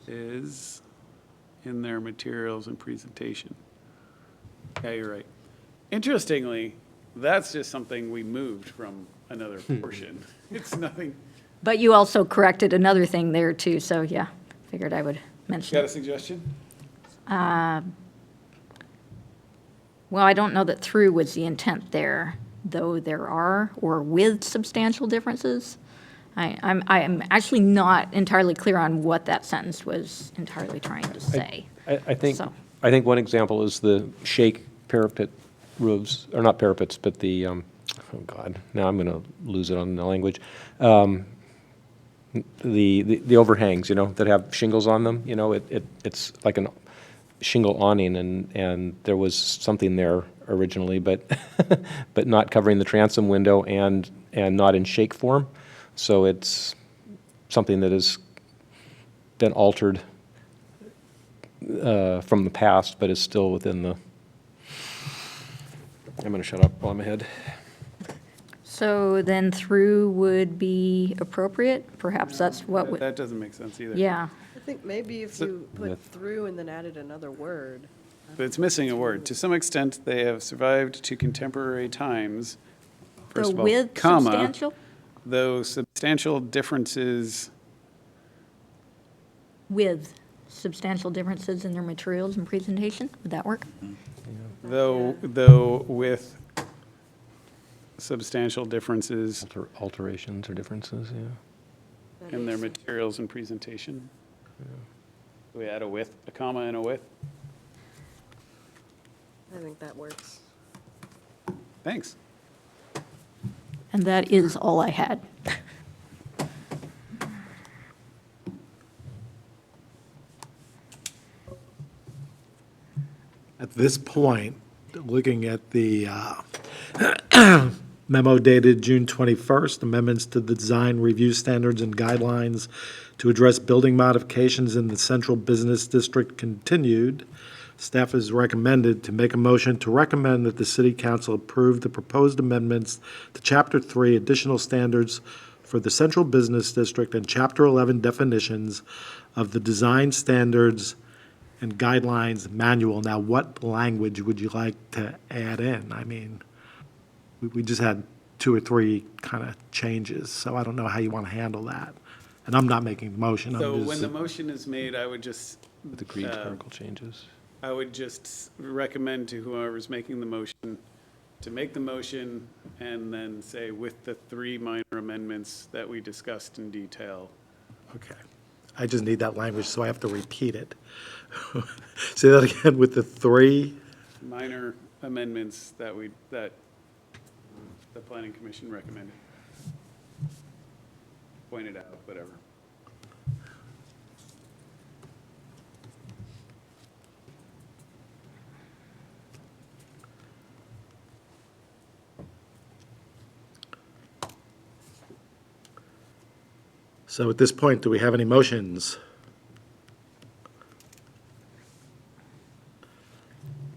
is in their materials and presentation. Yeah, you're right. Interestingly, that's just something we moved from another portion. It's nothing. But you also corrected another thing there too, so yeah, figured I would mention Got a it. suggestion? Well, I don't know that through was the intent there, though there are, or with substantial differences. I'm actually not entirely clear on what that sentence was entirely trying to say. I think, So- I think one example is the shake parapet roofs, or not parapets, but the, oh God, now I'm going to lose it on the language. The overhangs, that have shingles on them, it's like a shingle awning, and there was something there originally, but, but not covering the transom window and not in shake form. So it's something that has been altered from the past, but is still within the I'm going to shut up while I'm ahead. So then through would be appropriate? Perhaps that's what would, That doesn't make sense either. yeah. I think maybe if you put With- through and then added another word. But it's missing a word. To some extent, they have survived to contemporary times. First The of all, with comma, substantial? though substantial differences, With substantial differences in their materials and presentation? Would that work? though with substantial differences Alterations or differences, yeah. in their materials and presentation. We add a with, a comma and a with. I think that works. Thanks. And that is all I had. At this point, looking at the memo dated June 21st, amendments to the design review standards and guidelines to address building modifications in the central business district continued. Staff is recommended to make a motion to recommend that the city council approve the proposed amendments to Chapter 3 additional standards for the central business district and Chapter 11 definitions of the design standards and guidelines manual. Now, what language would you like to add in? I mean, we just had 2 or 3 kind of changes, so I don't know how you want to handle that. And I'm not making the motion. I'm So just- when the motion is made, I would just, With agreed article changes. I would just recommend to whoever's making the motion to make the motion and then say with the 3 minor amendments that we discussed in detail. Okay. I just need that language, so I have to repeat it. Say that again, with the 3? Minor amendments that the planning commission recommended. Pointed out, whatever. So at this point, do we have any motions?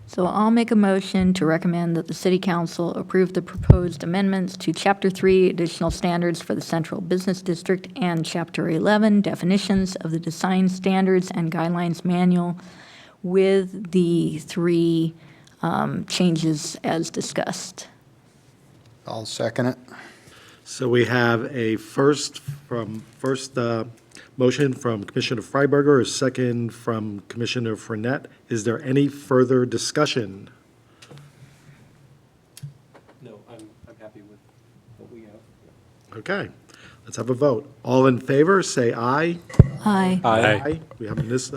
So I'll make a motion to recommend that the city council approve the proposed amendments to Chapter 3 additional standards for the central business district and Chapter 11 definitions of the design standards and guidelines manual with the 3 changes as discussed. I'll second it. So we have a first motion from Commissioner Freiberger, a second from Commissioner Fournette. Is there any further discussion? No, I'm happy with what we have. Okay, let's have a vote. All in favor, say aye. Aye. Aye. We have this,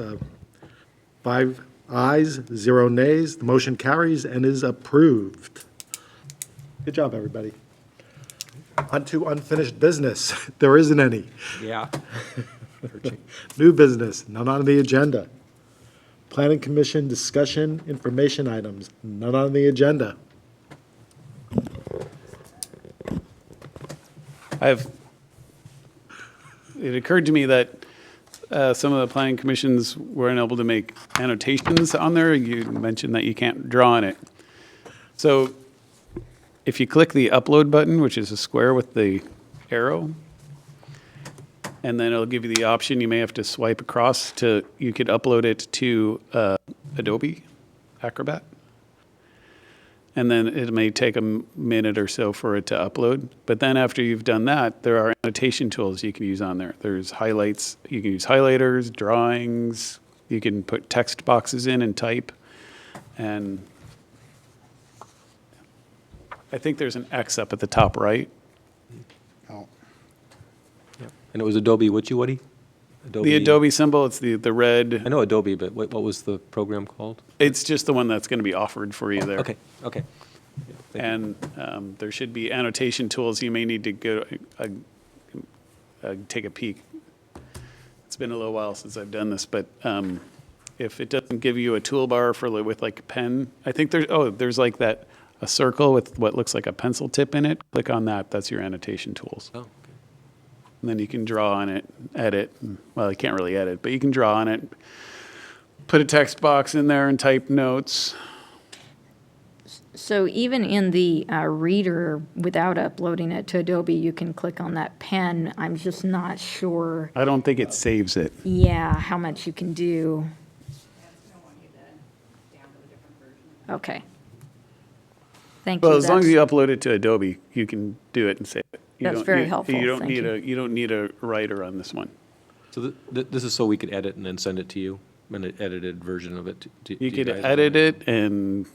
5 ayes, 0 nays. The motion carries and is approved. Good job, everybody. On to unfinished business. There isn't any. Yeah. New business, none on the agenda. Planning Commission discussion, information items, none on the agenda. It occurred to me that some of the planning commissions weren't able to make annotations on there. You mentioned that you can't draw on it. So if you click the upload button, which is a square with the arrow, and then it'll give you the option, you may have to swipe across you could upload it to Adobe Acrobat. And then it may take a minute or so for it to upload. But then after you've done that, there are annotation tools you can use on there. There's highlights, you can use highlighters, drawings, you can put text boxes in and type. And I think there's an X up at the top right. Oh, And it was Adobe, Woody? The Adobe symbol, it's the I red, know Adobe, but what was the program called? it's just the one that's going to be offered for you there. Okay. Yeah, thank you. And there should be annotation tools. You may need to go take a peek. It's been a little while since I've done this, but if it doesn't give you a toolbar with like a pen, I think there's like a circle with what looks like a pencil tip in it. Click on that. That's your annotation tools. Oh, okay. And then you can draw on it, edit. Well, you can't really edit, but you can draw on it. Put a text box in there and type notes. So even in the reader, without uploading it to Adobe, you can click on that pen. I'm just not sure, I don't think it saves it. yeah, how much you can do. Okay. Thank you. Well, as long as That's- you upload it to Adobe, you can do it and save it. You That's don't- very you- helpful. You don't Thank need you. you don't need a writer on this one. So this is so we could edit and then send it to you, an edited version of it to You to could guys? edit it and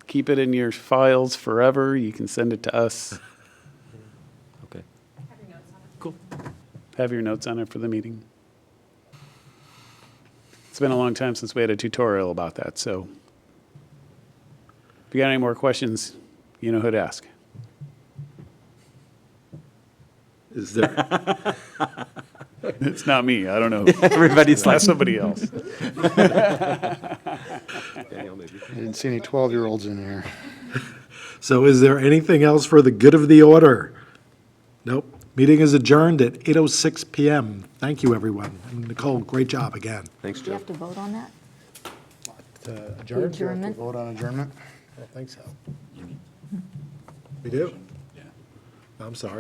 keep it in your files forever. You can send it to us. Okay. Have your notes on it for the meeting. It's been a long time since we had a tutorial about that, so if you got any more questions, you know who to ask. Is there, It's not me. I don't know. Everybody's like, Ask somebody else. Daniel, maybe. I didn't see any 12-year-olds in here. so is there anything else for the good of the order? Nope. Meeting is adjourned at 8:06 PM. Thank you, everyone. And Nicole, great job again. Thanks, Do you Joe. have to vote on that? Adjourned? Adjournment? Vote on adjournment? I don't think so. We do? Yeah. I'm sorry.